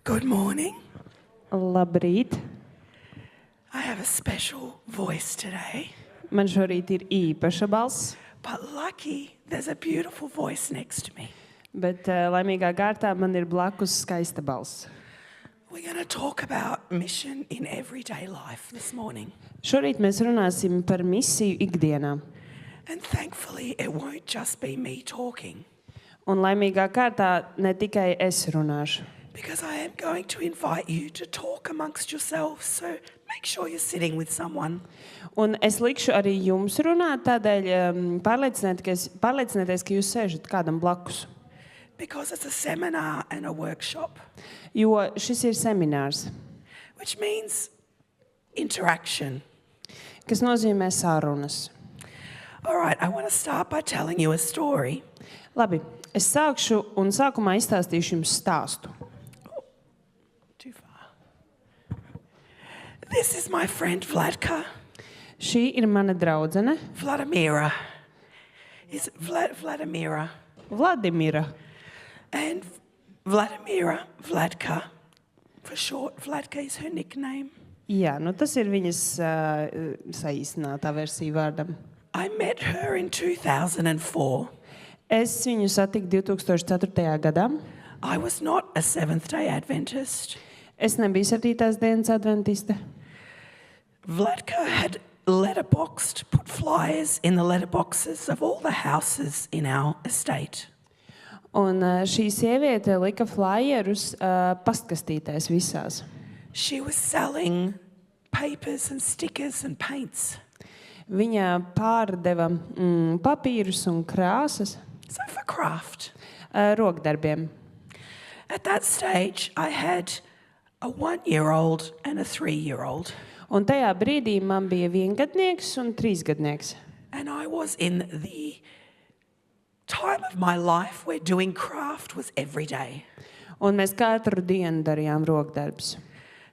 Good morning. Labrīt! I have a special voice today, Man šorīt ir īpaša balss, but lucky there's a beautiful voice next to me. bet laimīgā kārtā man ir blakus skaista balss. We're going to talk about mission in everyday life this morning. Šorīt mēs runāsim par misiju ikdienā. And thankfully, it won't just be me talking, Un laimīgā kārtā ne tikai es runāšu. because I am going to invite you to talk amongst yourselves. So make sure you're sitting with someone. Un es likšu arī jums runāt, tādēļ pārliecinieties, ka jūs sēžat kādam blakus. Because it's a seminar and a workshop, Jo šis ir seminārs, which means interaction. kas nozīmē sarunas. All right, I want to start by telling you a story. Labi, es sākšu un sākumā izstāstīšu jums stāstu. Too far. This is my friend Vladka. Šī ir mana draudzene Vladimira. Is it Vladimira? Vladimira. And Vladimira, Vladka, for short, Vladka is her nickname. Jā, nu tas ir viņas saīsinātā versija vārdam. I met her in 2004. Es viņu satiku 2004. gadā. I was not a Seventh-day Adventist. Es nebiju 7. dienas adventiste. Vladka had put flyers in the letterboxes of all the houses in our estate. Un šī sieviete lika flyerus pastkastītēs visās. She was selling papers and stickers and paints. Viņa pārdeva papīrus un krāsas So for craft. rokdarbiem. At that stage, I had a 1-year-old and a 3-year-old. Un tajā brīdī man bija 1-gadnieks un 3-gadnieks. And I was in the time of my life where doing craft was every day. Un mēs katru dienu darījām rokdarbus.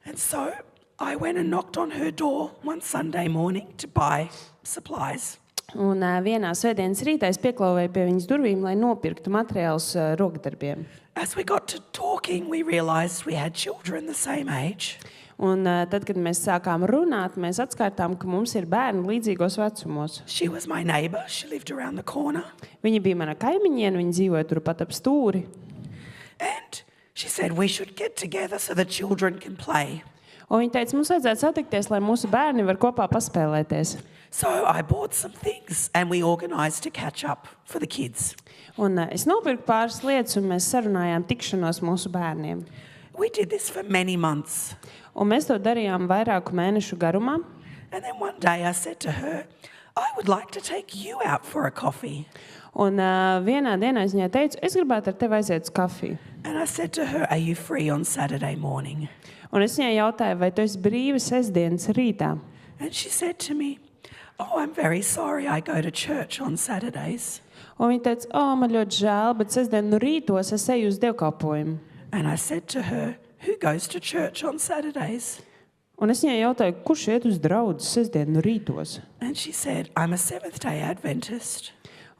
And so I went and knocked on her door one Sunday morning to buy supplies. Un vienā svētdienas rītā es pieklauvēju pie viņas durvīm, lai nopirktu materiālus rokdarbiem. As we got to talking, we realised we had children the same age. Un tad, kad mēs sākām runāt, mēs atskaitām, ka mums ir bērni līdzīgos vecumos. She was my neighbour. She lived around the corner. Viņa bija mana kaimiņiene, viņa dzīvoja turpat ap stūri. And she said we should get together so the children can play. Un viņa teica, mums vajadzētu satikties, lai mūsu bērni var kopā paspēlēties. So I bought some things and we organised to catch up for the kids. Un es nopirku pāris lietas, un mēs sarunājām tikšanos mūsu bērniem. We did this for many months. Un mēs to darījām vairāku mēnešu garumā. And then one day I said to her, I would like to take you out for a coffee. Un vienā dienā es viņai teicu, es gribētu ar tevi aiziet uz kafiju. And I said to her, are you free on Saturday morning? Un es viņai jautāju, vai tu esi brīva sestdienas rītā? And she said to me, oh, I'm very sorry, I go to church on Saturdays. Un viņa teica, man ļoti žēl, bet sestdien no rītos es eju uz dievkalpojumu. And I said to her, who goes to church on Saturdays? Un es viņai jautāju, kurš iet uz draudzi sestdien no rītos? And she said, I'm a Seventh-day Adventist.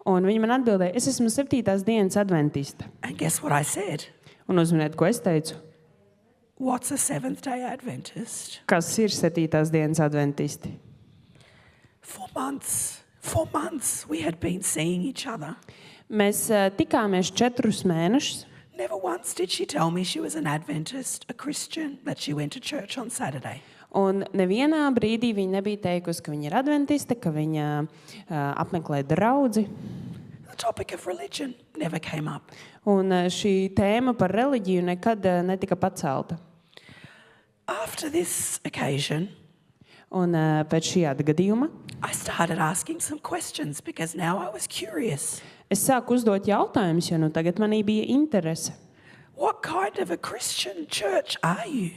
Un viņa man atbildēja, es esmu 7. dienas adventiste. And guess what I said? Un uzminiet, ko es teicu? What's a Seventh-day Adventist? Kas ir 7. dienas adventisti? For months, we had been seeing each other. Mēs tikāmies 4 mēnešus. Never once did she tell me she was an Adventist, a Christian, that she went to church on Saturday. Un nevienā brīdī viņa nebija teikusi, ka viņa ir adventiste, ka viņa apmeklē draudzi. The topic of religion never came up. Un šī tēma par reliģiju nekad netika pacelta. After this occasion, Un pēc šī gadījuma I started asking some questions because now I was curious. es sāku uzdot jautājumus, jo nu tagad manī bija interese. What kind of a Christian church are you?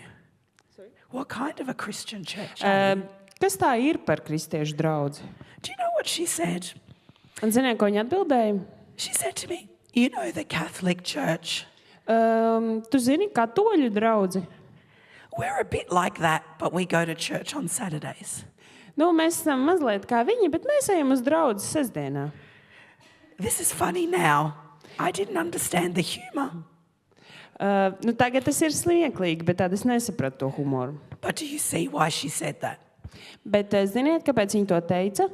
What kind of a Christian church are you? Kas tā ir par kristiešu draudzi? Do you know what she said? Un ziniet, ko viņa atbildēja? She said to me, you know the Catholic Church. Tu zini, katoļu draudzi? We're a bit like that, but we go to church on Saturdays. Nu, mēs esam mazliet kā viņi, bet mēs ejam uz draudzi sestdienā. This is funny now. I didn't understand the humour. Tagad tas ir smieklīgi, bet tad es nesapratu to humoru. But do you see why she said that? Bet ziniet, kāpēc viņa to teica?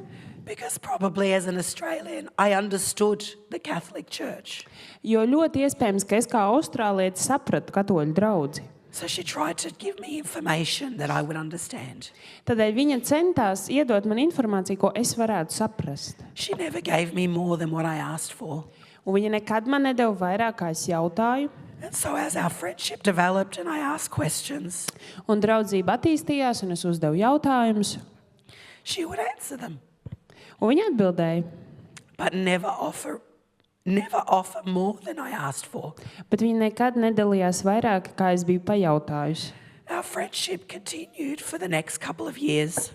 Because probably as an Australian, I understood the Catholic Church. Jo ļoti iespējams, ka es kā austrālieti sapratu katoļu draudzi. So she tried to give me information that I would understand. Tādēļ viņa centās iedot man informāciju, ko es varētu saprast. She never gave me more than what I asked for. Un viņa nekad man nedeva vairāk, kā es jautāju. And so as our friendship developed and I asked questions, Un draudzība attīstījās, un es uzdevu jautājumus. she would answer them, Un viņa atbildēja, but never offer more than I asked for. bet viņa nekad nedalījās vairāk, kā es biju pajautājusi. Our friendship continued for the next couple of years,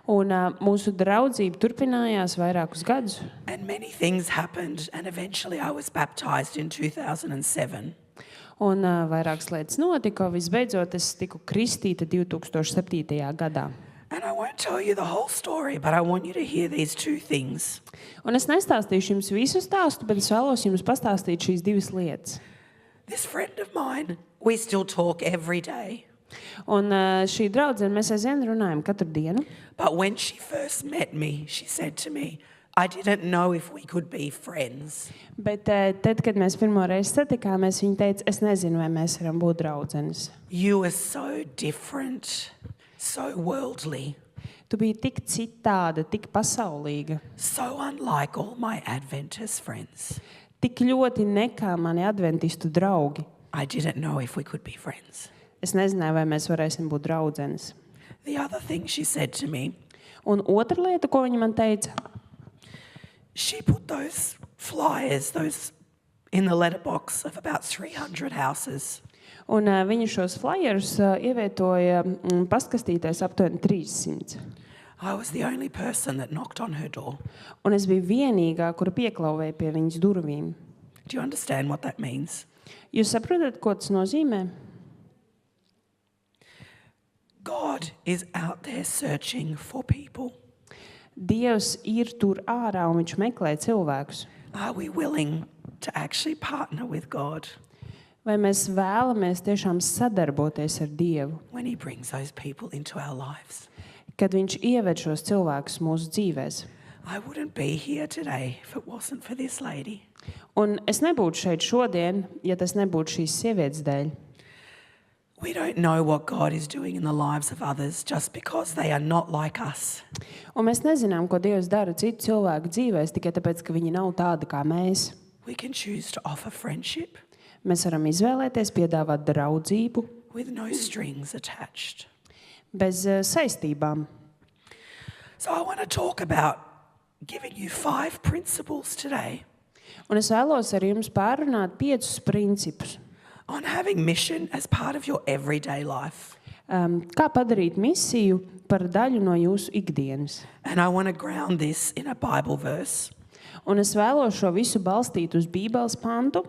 Un mūsu draudzība turpinājās vairākus gadus. and many things happened, and eventually I was baptized in 2007. Un vairākas lietas notika. Visbeidzot, es tiku kristīta 2007. gadā. And I won't tell you the whole story, but I want you to hear these two things. Un es nestāstīšu jums visu stāstu, bet es vēlos jums pastāstīt šīs divas lietas. This friend of mine, we still talk every day. Un šī draudzene, mēs aizvien runājam katru dienu. But when she first met me, she said to me, I didn't know if we could be friends. Bet tad, kad mēs pirmo reizi satikāmies, viņa teica, es nezinu, vai mēs varam būt draudzenes. You are so different, so worldly, Tu biji tik citāda, tik pasaulīga, so unlike all my Adventist friends. tik ļoti nekā mani adventistu draugi. I didn't know if we could be friends. Es nezināju, vai mēs varēsim būt draudzenes. The other thing she said to me, Un otra lieta, ko viņa man teica, she put those flyers, those in the letterbox of about 300 houses. un viņa šos flyerus ievietoja pastkastītēs aptuveni 300. I was the only person that knocked on her door. Un es biju vienīgā, kura pieklauvēja pie viņas durvīm. Do you understand what that means? Jūs saprotat, ko tas nozīmē? God is out there searching for people. Dievs ir tur ārā un viņš meklē cilvēkus. Are we willing to actually partner with God Vai mēs vēlamies tiešām sadarboties ar Dievu, when He brings those people into our lives? kad viņš ieved šos cilvēkus mūsu dzīvēs? I wouldn't be here today if it wasn't for this lady. Un es nebūtu šeit šodien, ja tas nebūtu šīs sievietes dēļ. We don't know what God is doing in the lives of others just because they are not like us. Un mēs nezinām, ko Dievs dara citu cilvēku dzīvēs, tikai tāpēc, ka viņi nav tādi kā mēs. We can choose to offer friendship Mēs varam izvēlēties piedāvāt draudzību with no strings attached. bez saistībām. So I want to talk about giving you 5 principles today Un es vēlos ar jums pārunāt 5 principus. on having mission as part of your everyday life. Kā padarīt misiju par daļu no jūsu ikdienas. And I want to ground this in a Bible verse. Un es vēlos šo visu balstīt uz Bībeles pantu.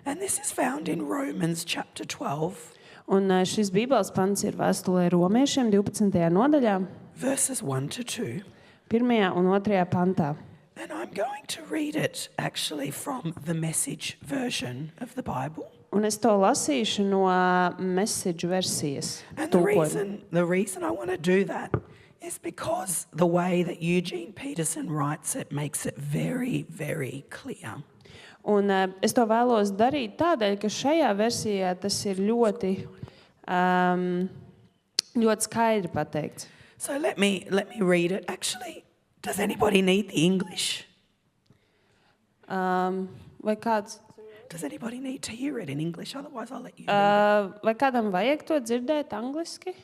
And this is found in Romans chapter 12, Un šis Bībeles pants ir vēstulē Romiešiem 12. nodaļā, verses 1 to 2. 1. un 2. pantā. And I'm going to read it actually from the Message version of the Bible. Un es to lasīšu no Message versijas. And the tulkojuma. reason I want to do that is because the way that Eugene Peterson writes it makes it very, very clear. Un es to vēlos darīt tādēļ, ka šajā versijā tas ir ļoti skaidri pateikts. So let me read it. Actually, does anybody need the English? Vai kāds... Does anybody need to hear it in English? Otherwise, I'll let you read Vai kādam vajag to dzirdēt angliski? it.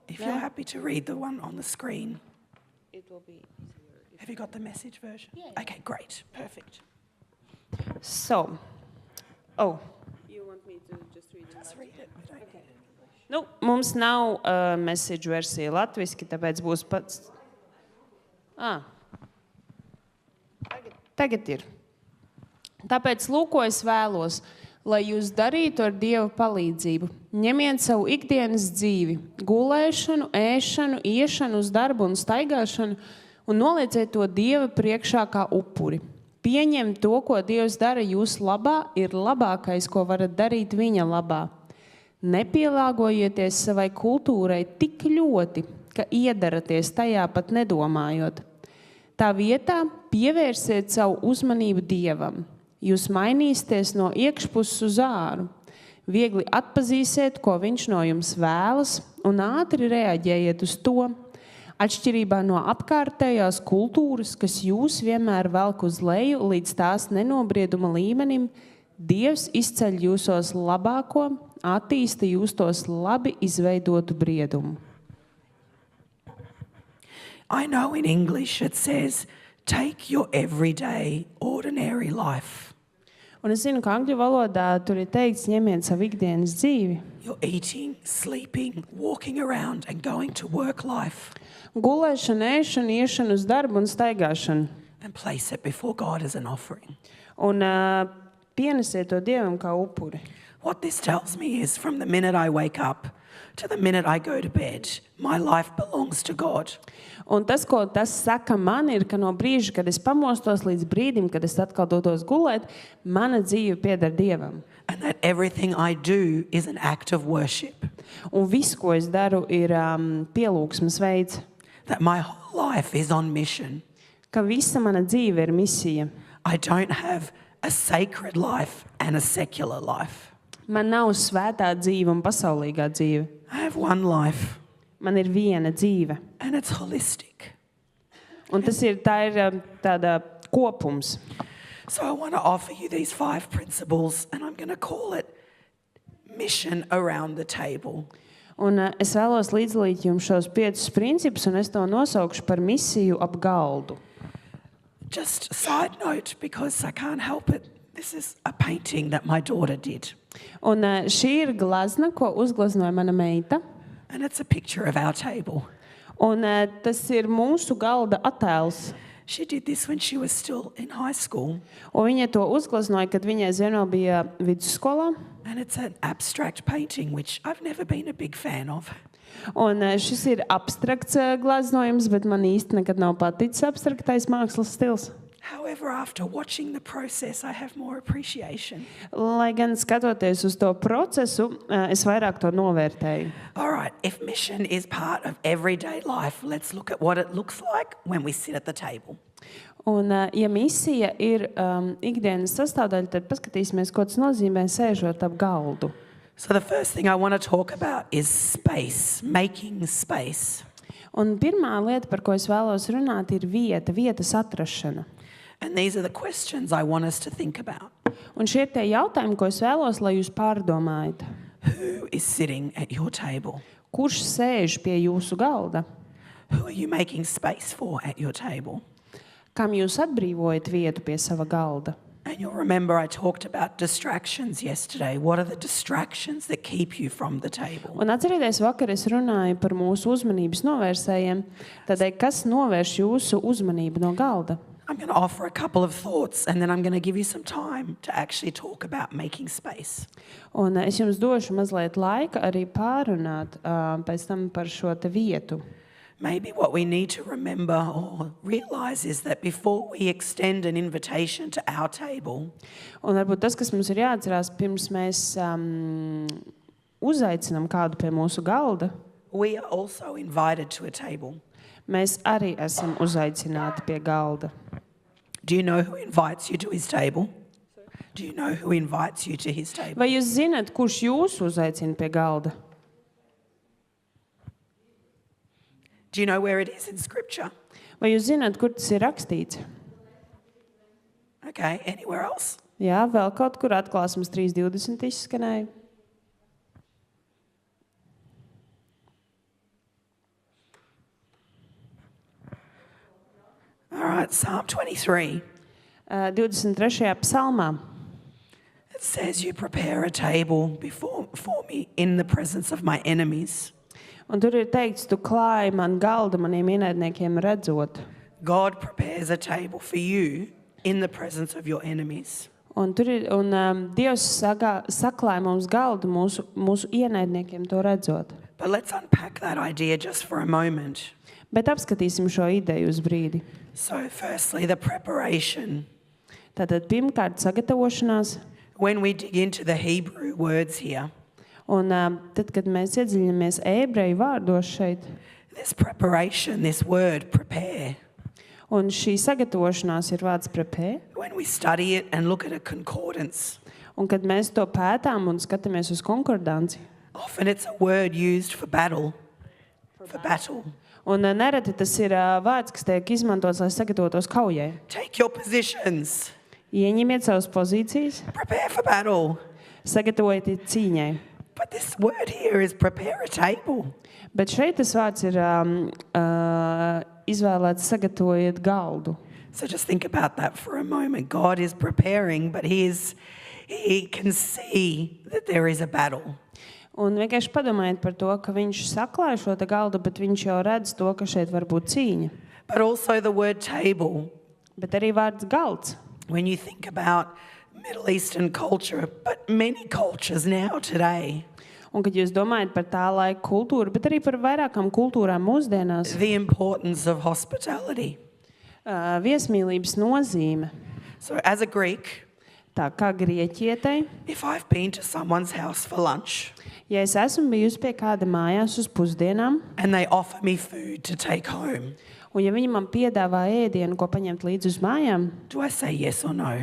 If you're happy to read the one on the screen. Have you got the Message version? Yeah. Okay, great. Perfect. So, You want me to just read it? Let's read it. We don't need it. Nu, mums nav Message versija latviski, tāpēc būs pats... Tagad ir. Tāpēc, lūko, es vēlos, lai jūs darītu ar Dieva palīdzību. Ņemiet savu ikdienas dzīvi, gulēšanu, ēšanu, iešanu uz darbu un staigāšanu un nolieciet to Dieva priekšā kā upuri. Pieņemt to, ko Dievs dara jūsu labā, ir labākais, ko varat darīt viņa labā. Nepielāgojieties savai kultūrai tik ļoti, ka iedaraties tajā pat nedomājot. Tā vietā pievērsiet savu uzmanību Dievam. Jūs mainīsieties no iekšpuses uz āru. Viegli atpazīsiet, ko viņš no jums vēlas, un ātri reaģējiet uz to. Atšķirībā no apkārtējās kultūras, kas jūs vienmēr velk uz leju līdz tās nenobrieduma līmenim, Dievs izceļ jūsos labāko, attīsta jūsos labi izveidotu briedumu. I know in English it says, take your everyday, ordinary life. Un es zinu, ka angļu valodā tur ir teikts, ņemiet savu ikdienas dzīvi. You're eating, sleeping, walking around and going to work life. Gulēšana, ēšana, iešana uz darbu un staigāšanu. And place it before God as an offering. Un pienesiet to Dievam kā upuri. What this tells me is from the minute I wake up to the minute I go to bed, my life belongs to God. Un tas, ko tas saka man, ir, ka no brīža, kad es pamostos līdz brīdim, kad es atkal dotos gulēt, mana dzīve pieder Dievam. And that everything I do is an act of worship. Un viss, ko es daru, ir pielūgsmes veids. That my whole life is on mission. Ka visa mana dzīve ir misija. I don't have a sacred life and a secular life. Man nav svētā dzīve un pasaulīgā dzīve. I have one life. Man ir viena dzīve. And it's holistic. Un tas ir tāda kopums. So I want to offer you these 5 principles, and I'm going to call it mission around the table. Un es vēlos līdzdalīt jums šos 5 principus, un es to nosaukšu par misiju ap galdu. Just a side note, because I can't help it. This is a painting that my daughter did. Un šī ir glazna, ko uzglaznoja mana meita. And it's a picture of our table. Un tas ir mūsu galda attēls. She did this when she was still in high school. Un viņa to uzglaznoja, kad viņai vēl bija vidusskolā. And it's an abstract painting, which I've never been a big fan of. Un šis ir abstrakts glaznojums, bet man īsti nekad nav paticis abstraktais mākslas stils. However, after watching the process, I have more appreciation. Lai gan skatoties uz to procesu, es vairāk to novērtēju. All right, if mission is part of everyday life, let's look at what it looks like when we sit at the table. Un, ja misija ir ikdienas sastāvdaļa, tad paskatīsimies, ko tas nozīmē sēžot ap galdu. So the first thing I want to talk about is space, making space. Un pirmā lieta, par ko es vēlos runāt, ir vietas atrašana. And these are the questions I want us to think about. Un šie ir tie jautājumi, ko es vēlos, lai jūs pārdomājat. Who is sitting at your table? Kurš sēž pie jūsu galda? Who are you making space for at your table? Kam jūs atbrīvojat vietu pie sava galda? And you'll remember I talked about distractions yesterday. What are the distractions that keep you from the table? Un atcerieties, vakar es runāju par mūsu uzmanības novērsējiem, tādēļ, kas novērš jūsu uzmanību no galda. I'm going to offer a couple of thoughts, and then I'm going to give you some time to actually talk about making space. Un es jums došu mazliet laika arī pārunāt pēc tam par šo te vietu. Maybe what we need to remember or realize is that before we extend an invitation to our table, Un varbūt tas, kas mums ir jāatcerās, pirms mēs uzaicinām kādu pie mūsu galda, we are also invited to a table. mēs arī esam uzaicināti pie galda. Do you know who invites you to his table? Do you know who invites you to his table? Vai jūs zināt, kurš jūs uzaicina pie galda? Do you know where it is in Scripture? Vai jūs zināt, kur tas ir rakstīts? Okay, anywhere else? Jā, vēl kaut kur Atklāsmes 3:20 izskanēja. All right, Psalm 23. 23. psalmā. It says, you prepare a table before me in the presence of my enemies. Un tur ir teikts, tu klāji man galdu maniem ienaidniekiem redzot. God prepares a table for you in the presence of your enemies. Un Dievs saklāja mums galdu mūsu ienaidniekiem to redzot. But let's unpack that idea just for a moment. Bet apskatīsim šo ideju uz brīdi. So firstly, the preparation. Tātad pirmkārt sagatavošanās. When we dig into the Hebrew words here, Un tad, kad mēs iedziļinamies ebreju vārdos šeit, this preparation, this word, prepare, un šī sagatavošanās ir vārds prepare, when we study it and look at a concordance, un kad mēs to pētām un skatāmies uz konkordanci, often it's a word used for battle. For battle. un nereti tas ir vārds, kas tiek izmantots, lai sagatavotos kaujai. Take your positions. Ieņemiet savas pozīcijas, Prepare for battle. sagatavojiet cīņai. But this word here is prepare a table. Bet šeit tas vārds ir izvēlēts sagatavojiet galdu. So just think about that for a moment. God is preparing, but he can see that there is a battle. Un vienkārši padomājiet par to, ka viņš saklāja šo te galdu, bet viņš jau redz to, ka šeit var būt cīņa. But also the word table. Bet arī vārds galds. When you think about Middle Eastern culture, but many cultures now today, Un kad jūs domājat par tā laika kultūru, bet arī par vairākām kultūrām mūsdienās, the importance of hospitality. Viesmīlības nozīme, So as a Greek, tā kā grieķietei, if I've been to someone's house for lunch ja es esmu bijusi pie kāda mājās uz pusdienām, and they offer me food to take home, un ja viņi man piedāvā ēdienu, ko paņemt līdzi uz mājām, do I say yes or no?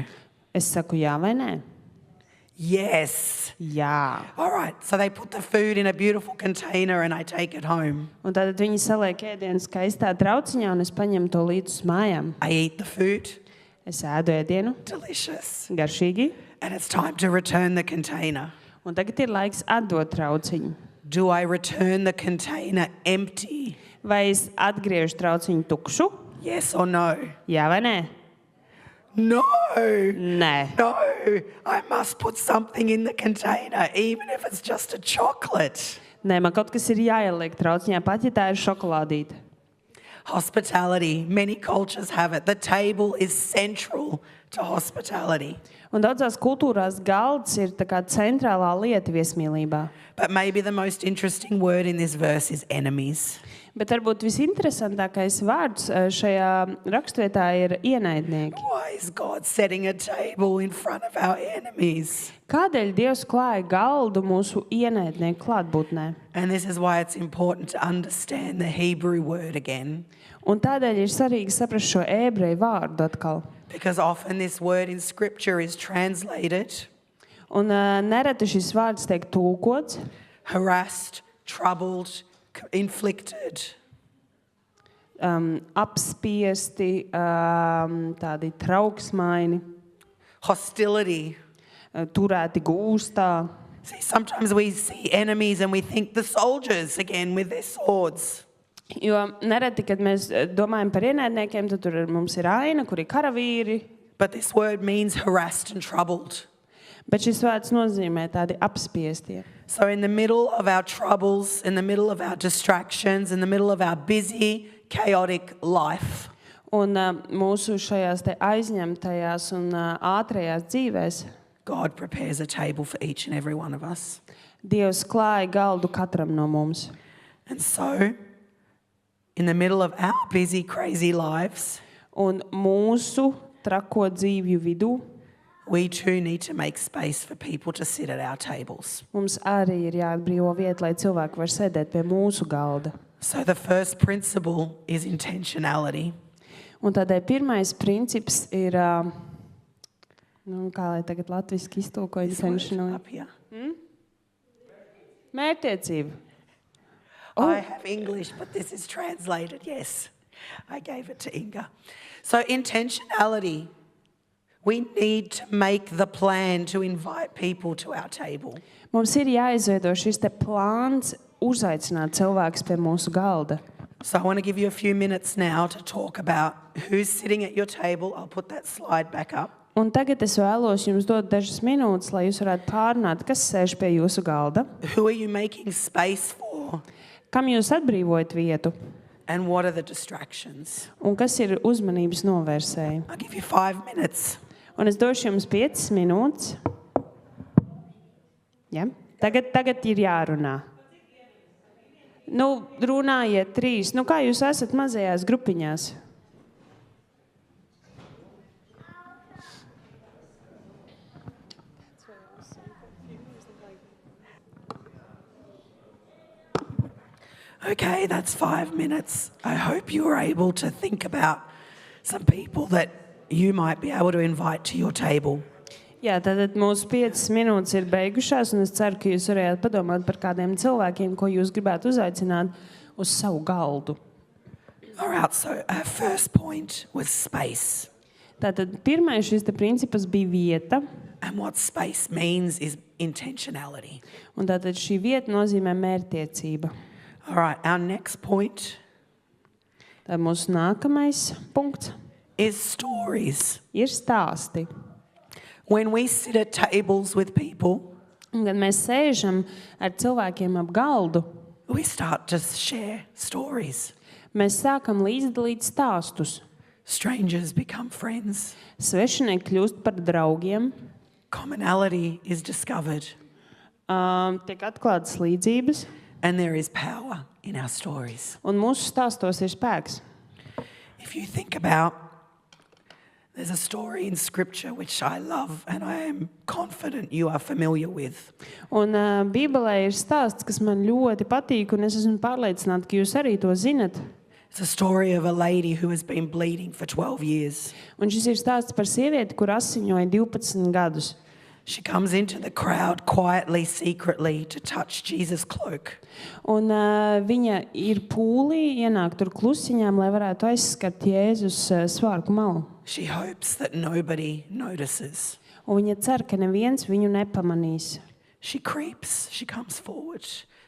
es saku jā vai nē? Yes. Jā. All right, so they put the food in a beautiful container and I take it home. Un tad viņi saliek ēdienu skaistā trauciņā, un es paņemu to līdzi uz mājām. I eat the food, Es ēdu ēdienu, delicious, garšīgi, and it's time to return the container. un tagad ir laiks atdot trauciņu. Do I return the container empty? Vai es atgriežu trauciņu tukšu? Yes or no? Jā vai nē? No. Nē. No, I must put something in the container, even if it's just a chocolate. Nē, man kaut kas ir jāieliek trauciņā, pat ja tā ir šokolādīte. Hospitality, many cultures have it. The table is central to hospitality. Un daudzās kultūrās galds ir tā kā centrālā lieta viesmīlībā. But maybe the most interesting word in this verse is enemies. Bet varbūt visinteresantākais vārds šajā rakstvietā ir ienaidnieki. Why is God setting a table in front of our enemies? Kādēļ Dievs klāja galdu mūsu ienaidnieku klātbūtnē? And this is why it's important to understand the Hebrew word again. Un tādēļ ir svarīgi saprast šo ebreju vārdu atkal. Because often this word in Scripture is translated Un nereti šis vārds tiek tulkots harassed, troubled, inflicted. Apspiesti, tādi trauksmaini, Hostility. turēti gūstā. See, sometimes we see enemies and we think the soldiers again with their swords. Jo nereti, kad mēs domājam par ienaidniekiem, tad tur mums ir aina, kur ir karavīri. But this word means harassed and troubled. Bet šis vārds nozīmē tādi apspiestie. So in the middle of our troubles, in the middle of our distractions, in the middle of our busy, chaotic life, Un mūsu šajās te aizņemtajās un ātrajās dzīvēs God prepares a table for each and every one of us. Dievs klāja galdu katram no mums. And so, in the middle of our busy, crazy lives, Un mūsu trako dzīvju vidū we too need to make space for people to sit at our tables. mums arī ir jāatbrīvo vieta, lai cilvēki var sēdēt pie mūsu galda. So the first principle is intentionality. Un tādēļ pirmais princips ir, kā lai tagad latviski iztulko This word intentional, up here. mērķtiecība. I have English, but this is translated, yes. I gave it to Inga. So intentionality, we need to make the plan to invite people to our table. Mums ir jāizveido šis te plāns uzaicināt cilvēkus pie mūsu galda. So I want to give you a few minutes now to talk about who's sitting at your table. I'll put that slide back up. Un tagad es vēlos jums dot dažas minūtes, lai jūs varētu pārunāt, kas sēž pie jūsu galda, Who are you making space for? kam jūs atbrīvojat vietu And what are the distractions? un kas ir uzmanības novērsēji. I'll give you 5 minutes. Un es došu jums 5 minūtes. Ja? Tagad ir jārunā. Nu, runājiet 3. Nu, kā jūs esat mazajās grupiņās? Okay, that's 5 minutes. I hope you were able to think about some people that you might be able to invite to your table. Jā, tātad mūsu 5 minūtes ir beigušās, un es ceru, ka jūs varējāt padomāt par kādiem cilvēkiem, ko jūs gribētu uzaicināt uz savu galdu. All right, so our first point was space. Tātad pirmais šis te princips bija vieta, And what space means is intentionality. un tātad šī vieta nozīmē mērķtiecība. All right, our next point Tad mūsu nākamais punkts is stories. ir stāsti. When we sit at tables with people, Un, kad mēs sēžam ar cilvēkiem ap galdu, we start to share stories. mēs sākam līdzdalīt stāstus. Strangers become friends. Svešinieki kļūst par draugiem, Commonality is discovered, tiek atklātas līdzības, and there is power in our stories. un mūsu stāstos ir spēks. If you think about, there's a story in Scripture which I love and I am confident you are familiar with. Un Bībelē ir stāsts, kas man ļoti patīk, un es esmu pārliecināta, ka jūs arī to zinat. It's a story of a lady who has been bleeding for 12 years. Un šis ir stāsts par sievieti, kur asiņoja 12 gadus. She comes into the crowd quietly, secretly, to touch Jesus' cloak. Un viņa ir pūlī, ienāk tur klusiņām, lai varētu aizskart Jēzus svārku malu. She hopes that nobody notices. Un viņa cer, ka neviens viņu nepamanīs. She creeps, she comes forward.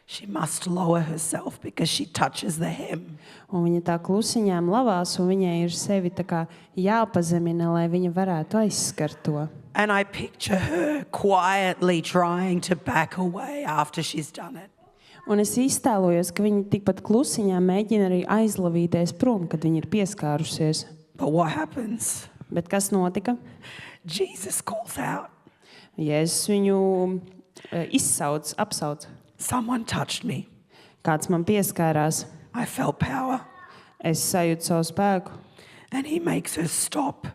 She must lower herself because she touches the hem. Un viņa tā klusiņām lavās, un viņai ir sevi tā kā jāpazemina, lai viņa varētu aizskart to. And I picture her quietly trying to back away after she's done it. Un es iztēlojos, ka viņa tikpat klusiņā mēģina arī aizlavīties prom, kad viņa ir pieskārusies. But what happens? Bet kas notika? Jesus calls out, Jēzus viņu izsauc, apsauc. someone touched me. Kāds man pieskārās, I felt power. es sajūtu savu spēku. And he makes her stop.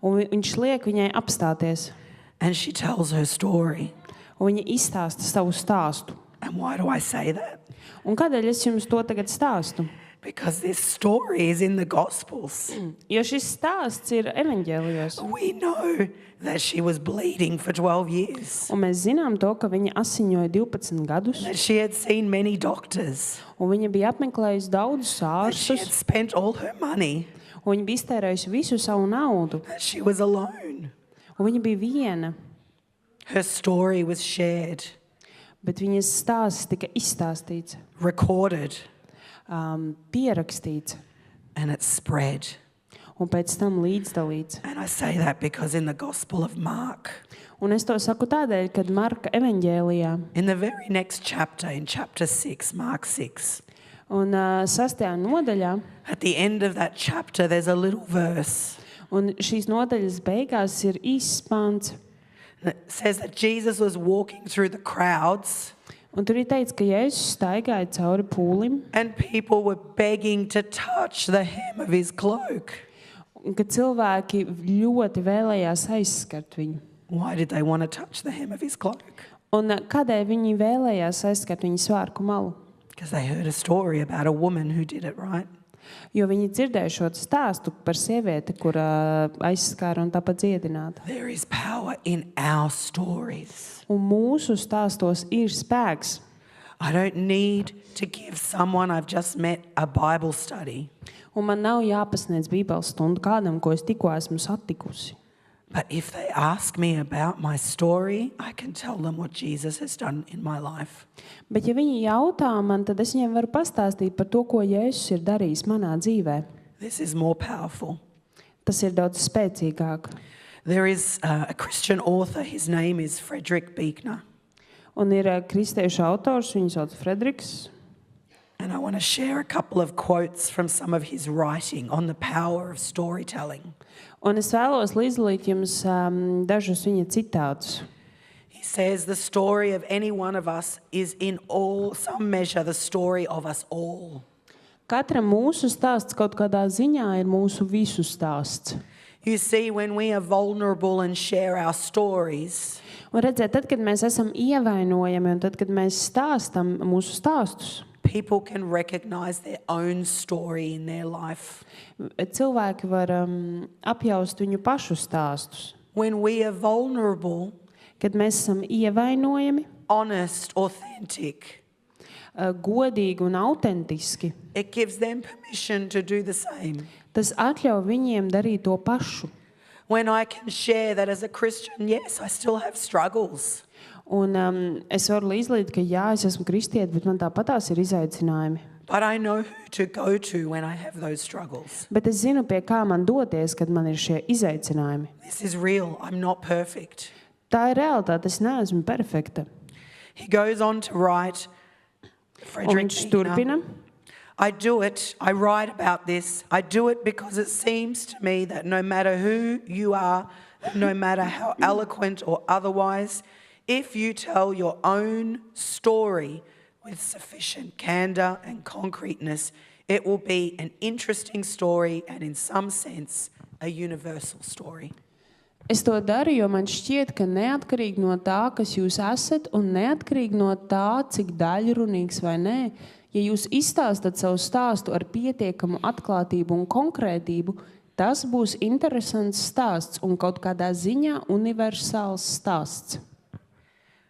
Un viņš liek viņai apstāties. And she tells her story. Un viņa izstāsta savu stāstu. And why do I say that? Un kādēļ es jums to tagad stāstu? Because this story is in the Gospels. Jo šis stāsts ir evaņģēlijos. We know that she was bleeding for 12 years. Un mēs zinām to, ka viņa asiņoja 12 gadus. That she had seen many doctors. Un viņa bija apmeklējusi daudzus That she had ārstus. spent all her money. Un viņa bija iztērējusi visu savu naudu. That she was alone. Un viņa bija viena. Her story was shared, Bet viņas stāsts tika izstāstīts, recorded, pierakstīts and it spread. un pēc tam līdzdalīts. And I say that because in the Gospel of Mark, Un es to saku tādēļ, kad Marka evaņģēlijā in the very next chapter, in chapter 6, Mark 6, un 6. nodaļā, at the end of that chapter, there's a little verse un šīs nodaļas beigās ir īsts pants. that says that Jesus was walking through the crowds Un tur ir teikts, ka Jēzus staigāja cauri pūlim, and people were begging to touch the hem of his cloak. un ka cilvēki ļoti vēlējās aizskart viņu. Why did they want to touch the hem of his cloak? Un kādēļ viņi vēlējās aizskart viņu svārku malu? Because they heard a story about a woman who did it, right? Jo viņi dzirdēja šo stāstu par sievieti, kur aizskāra un tāpat dziedināta. There is power in our stories. Un mūsu stāstos ir spēks. I don't need to give someone I've just met a Bible study, Un man nav jāpasniedz Bībeles stundu kādam, ko es tikko esmu satikusi. but if they ask me about my story, I can tell them what Jesus has done in my life. Bet ja viņi jautā man, tad es viņiem varu pastāstīt par to, ko Jēzus ir darījis manā dzīvē. This is more powerful. Tas ir daudz spēcīgāk. There is a Christian author, his name is Frederick Buechner, Un ir kristiešu autors, viņu sauc Frederiks. and I want to share a couple of quotes from some of his writing on the power of storytelling. Un es vēlos līdzdalīt jums dažus viņa citātus. He says, the story of any one of us is in some measure the story of us all. Katram mūsu stāsts kaut kādā ziņā ir mūsu visu stāsts. You see, when we are vulnerable and share our stories, Un redziet, tad, kad mēs esam ievainojami un tad, kad mēs stāstam mūsu stāstus, people can recognize their own story in their life. Cilvēki var apjaust viņu pašu stāstus. When we are vulnerable, Kad mēs esam ievainojami, honest, authentic, godīgi un autentiski, it gives them permission to do the same. tas atļauj viņiem darīt to pašu. When I can share that as a Christian, yes, I still have struggles. Un es varu izlīdz, ka jā, es esmu kristieti, bet man tāpatās ir izaicinājumi. But I know who to go to when I have those struggles. Bet es zinu, pie kā man doties, kad man ir šie izaicinājumi. This is real. I'm not perfect. Tā ir realitāte, es neesmu perfekta. He goes on to write, Un Frederick viņš Buechner, turpina. I do it, I write about this, I do it because it seems to me that no matter who you are, no matter how eloquent or otherwise, if you tell your own story with sufficient candor and concreteness, it will be an interesting story and in some sense, a universal story. Es to daru, jo man šķiet, ka neatkarīgi no tā, kas jūs esat, un neatkarīgi no tā, cik daļrunīgs vai nē, ja jūs izstāstat savu stāstu ar pietiekamu atklātību un konkrētību, tas būs interesants stāsts un kaut kādā ziņā universāls stāsts.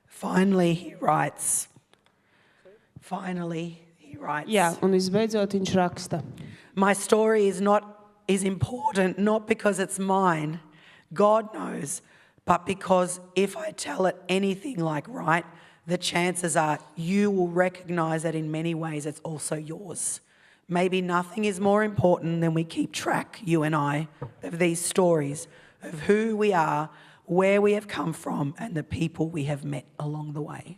Finally, he writes, Jā, un visbeidzot viņš raksta. my story is important not because it's mine, God knows, but because if I tell it anything like right, the chances are you will recognize that in many ways it's also yours. Maybe nothing is more important than we keep track, you and I, of these stories, of who we are, where we have come from, and the people we have met along the way.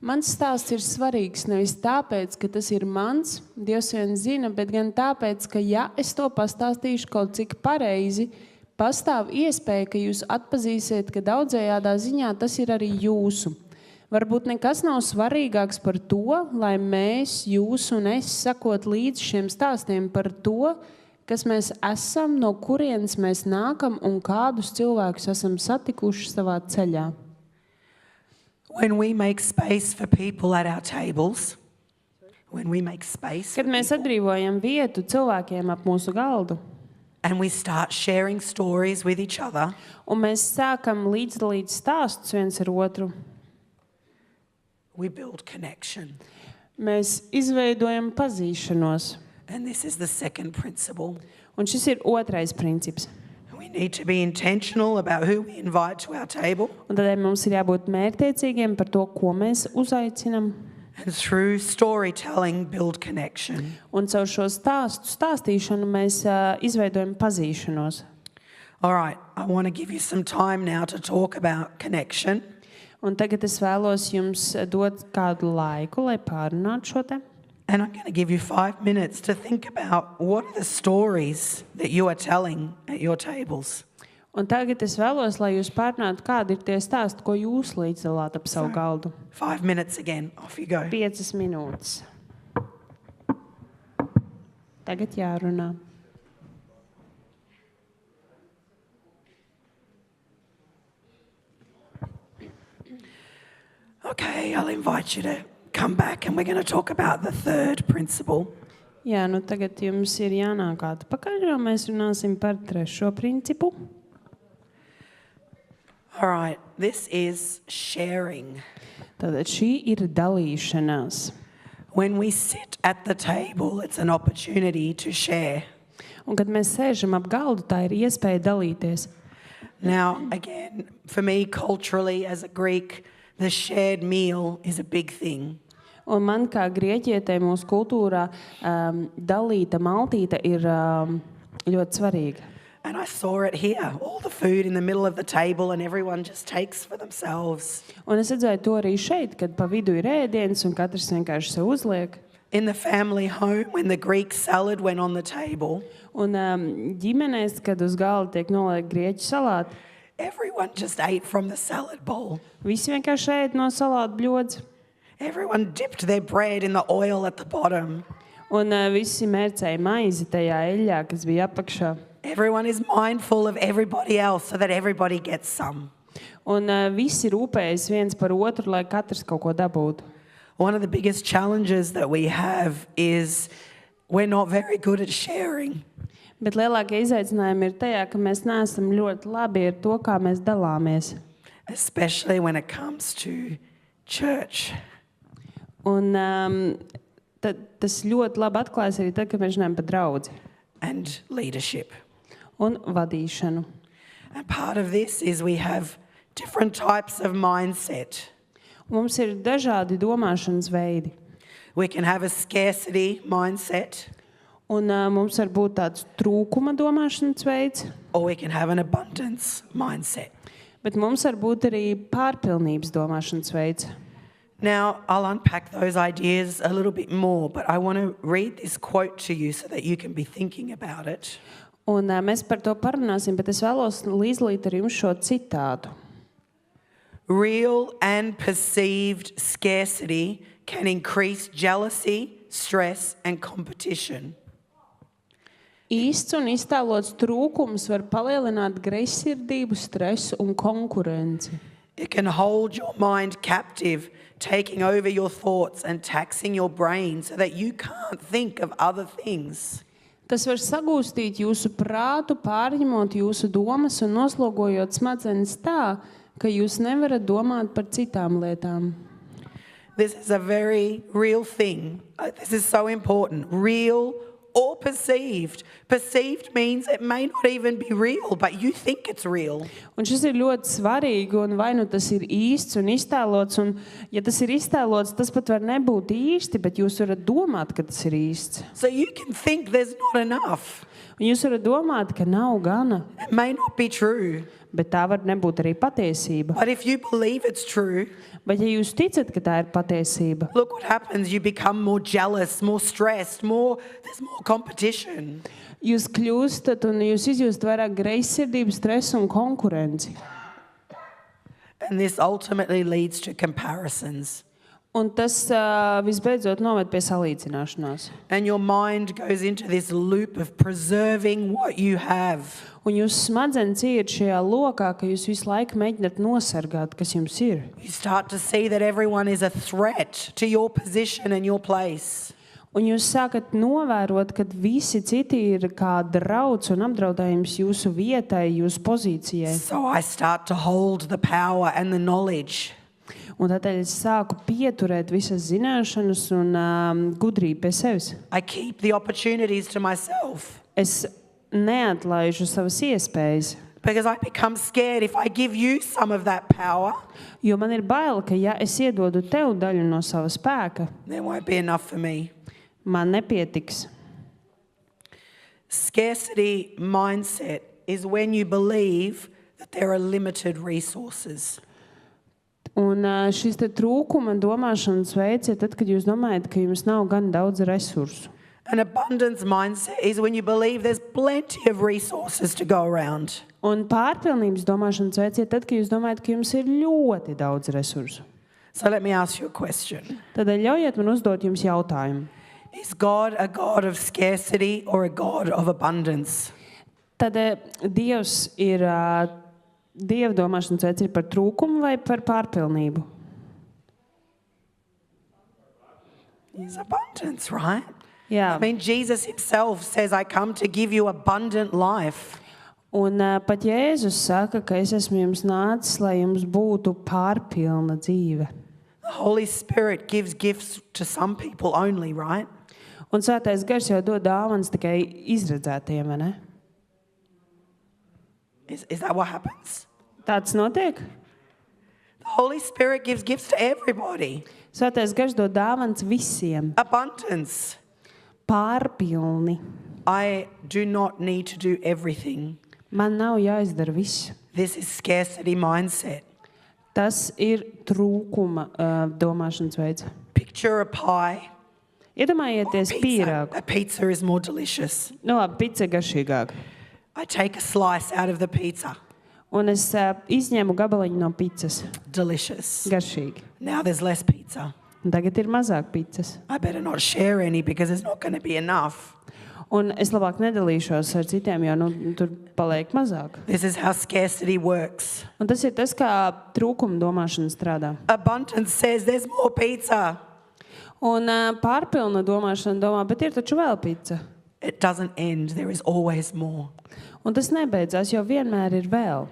Mans stāsts ir svarīgs nevis tāpēc, ka tas ir mans, Dievs vien zina, bet gan tāpēc, ka ja es to pastāstīšu kaut cik pareizi, pastāv iespēja, ka jūs atpazīsiet, ka daudzējādā ziņā tas ir arī jūsu. Varbūt nekas nav svarīgāks par to, lai mēs, jūs un es sakot līdz šiem stāstiem par to, kas mēs esam, no kurienes mēs nākam un kādus cilvēkus esam satikuši savā ceļā. When we make space for people at our tables, when we make space Kad mēs atbrīvojam vietu cilvēkiem ap mūsu galdu, and we start sharing stories with each other, un mēs sākam līdzdalīt stāstus viens ar otru, we build connection. mēs izveidojam pazīšanos. And this is the second principle. Un šis ir otrais princips. We need to be intentional about who we invite to our table. Un tādēļ mums ir jābūt mērķtiecīgiem par to, ko mēs uzaicinam. And through storytelling, build connection. Un caur šo stāstu stāstīšanu mēs izveidojam pazīšanos. All right, I want to give you some time now to talk about connection. Un tagad es vēlos jums dot kādu laiku, lai pārunātu šo te. And I'm going to give you 5 minutes to think about what are the stories that you are telling at your tables. Un tagad es vēlos, lai jūs pārunātu, kādi ir tie stāsti, ko jūs līdzdalāt ap savu galdu. 5 minutes again, off you go. 5 minūtes. Tagad jārunā. Okay, I'll invite you to come back and we're going to talk about the third principle. Jā, nu tagad jums ir jānāk atpakaļ, jo mēs runāsim par trešo principu. All right, this is sharing. Tātad šī ir dalīšanās. When we sit at the table, it's an opportunity to share. Un kad mēs sēžam ap galdu, tā ir iespēja dalīties. Now, again, for me, culturally, as a Greek, the shared meal is a big thing. Un man kā grieķietei mūsu kultūrā dalīta maltīte ir ļoti svarīga. And I saw it here, all the food in the middle of the table and everyone just takes for themselves. Un es redzēju to arī šeit, kad pa vidu ir ēdiens un katrs vienkārši sev uzliek. In the family home, when the Greek salad went on the table, Un ģimenēs, kad uz galda tiek noliekta grieķu salāti, everyone just ate from the salad bowl. visi vienkārši ēd no salātu bļodas. Everyone dipped their bread in the oil at the bottom. Un visi mērcēja maizi tajā eļļā, kas bija apakšā. Everyone is mindful of everybody else so that everybody gets some. Un visi rūpējas viens par otru, lai katrs kaut ko dabūtu. One of the biggest challenges that we have is we're not very good at sharing. Bet lielākie izaicinājumi ir tajā, ka mēs neesam ļoti labi ar to, kā mēs dalāmies. Especially when it comes to church. Un tas ļoti labi atklājas arī tad, kad mēs runājam par draudzi And leadership. un vadīšanu. And part of this is we have different types of mindset. Mums ir dažādi domāšanas veidi. We can have a scarcity mindset, Un mums var būt tāds trūkuma domāšanas veids, or we can have an abundance mindset. bet mums var būt arī pārpilnības domāšanas veids. Now, I'll unpack those ideas a little bit more, but I want to read this quote to you so that you can be thinking about it. Un mēs par to parunāsim, bet es vēlos līdzdalīt ar jums šo citātu. Real and perceived scarcity can increase jealousy, stress, and competition. Īsts un iztēlots trūkums var palielināt greizsirdību, stresu un konkurenci. It can hold your mind captive, taking over your thoughts and taxing your brain so that you can't think of other things. Tas var sagūstīt jūsu prātu, pārņemot jūsu domas un noslogojot smadzenes tā, ka jūs nevarat domāt par citām lietām. This is a very real thing. This is so important. Real or perceived. Perceived means it may not even be real, but you think it's real. Un šis ir ļoti svarīgi, un vai nu tas ir īsts un iztēlots, un ja tas ir iztēlots, tas pat var nebūt īsti, bet jūs varat domāt, ka tas ir īsts. So you can think there's not enough. Un jūs varat domāt, ka nav gana, It may not be true. bet tā var nebūt arī patiesība. But if you believe it's true, Bet ja jūs ticat, ka tā ir patiesība, look what happens. You become more jealous, more stressed, there's more competition. jūs kļūstat un jūs izjūstat vairāk greizsirdību, stresu un konkurenci. And this ultimately leads to comparisons. Un tas visbeidzot noved pie salīdzināšanās. And your mind goes into this loop of preserving what you have. Un jūs smadzenes iet šajā lokā, ka jūs visu laiku mēģināt nosargāt, kas jums ir. You start to see that everyone is a threat to your position and your place. Un jūs sākat novērot, ka visi citi ir kā drauds un apdraudējums jūsu vietai, jūsu pozīcijai. So I start to hold the power and the knowledge. Un tādēļ es sāku pieturēt visas zināšanas un gudrību pie sevis. I keep the opportunities to myself Es neatlaižu savas iespējas, because I become scared if I give you some of that power, jo man ir bail, ka ja es iedodu tev daļu no sava spēka, there won't be enough for me. man nepietiks. Scarcity mindset is when you believe that there are limited resources. Un šis te trūkuma domāšanas veids ir tad, kad jūs domājat, ka jums nav gan daudz resursu. An abundance mindset is when you believe there's plenty of resources to go around. Un pārpilnības domāšanas veids ir tad, kad jūs domājat, ka jums ir ļoti daudz resursu. So let me ask you a question. Tādēļ ļaujiet man uzdot jums jautājumu. Is God a God of scarcity or a God of abundance? Tad Dievs ir, Dieva domāšanas veids ir par trūkumu vai par pārpilnību? It's abundance, right? Jā, I mean, Jesus himself says, I come to give you abundant life. un pat Jēzus saka, ka es esmu jums nācis, lai jums būtu pārpilna dzīve. The Holy Spirit gives gifts to some people only, right? Un Svētais Gars jau dod dāvanas tikai izredzētiem, vai ne? Is that what happens? Tāds notiek? The Holy Spirit gives gifts to everybody. Svētais Gars dod dāvanas visiem, Abundance. pārpilni. I do not need to do everything. Man nav jāizdara viss. This is scarcity mindset. Tas ir trūkuma domāšanas veids. Picture a pie. Iedomājieties pīrāgu. A pizza is more delicious. Nu, labi, pica garšīgāk. I take a slice out of the pizza. Un es izņemu gabaliņu no picas. Delicious. Garšīgi. Now there's less pizza. Un tagad ir mazāk picas. I better not share any because there's not going to be enough. Un es labāk nedalīšos ar citiem, jo tur paliek mazāk. This is how scarcity works. Un tas ir tas, kā trūkuma domāšana strādā. Abundance says there's more pizza. Un pārpilna domāšana domā, bet ir taču vēl pica. It doesn't end. There is always more. Un tas nebeidzās, jo vienmēr ir vēl.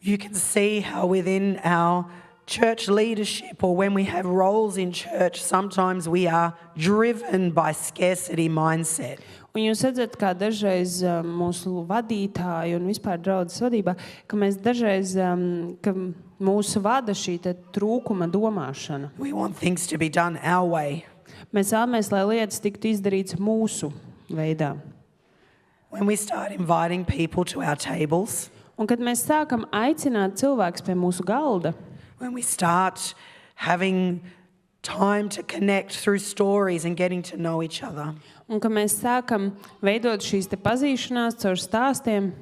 You can see how within our church leadership or when we have roles in church, sometimes we are driven by scarcity mindset. Un jūs redzat, kā dažreiz mūsu vadītāji un vispār draudzes vadībā, ka mēs dažreiz, ka mūsu vada šī te trūkuma domāšana. We want things to be done our way. Mēs vēlamies, lai lietas tiktu izdarītas mūsu veidā. When we start inviting people to our tables, Un kad mēs sākam aicināt cilvēkus pie mūsu galda, when we start having time to connect through stories and getting to know each other, un ka mēs sākam veidot šīs te pazīšanās caur stāstiem,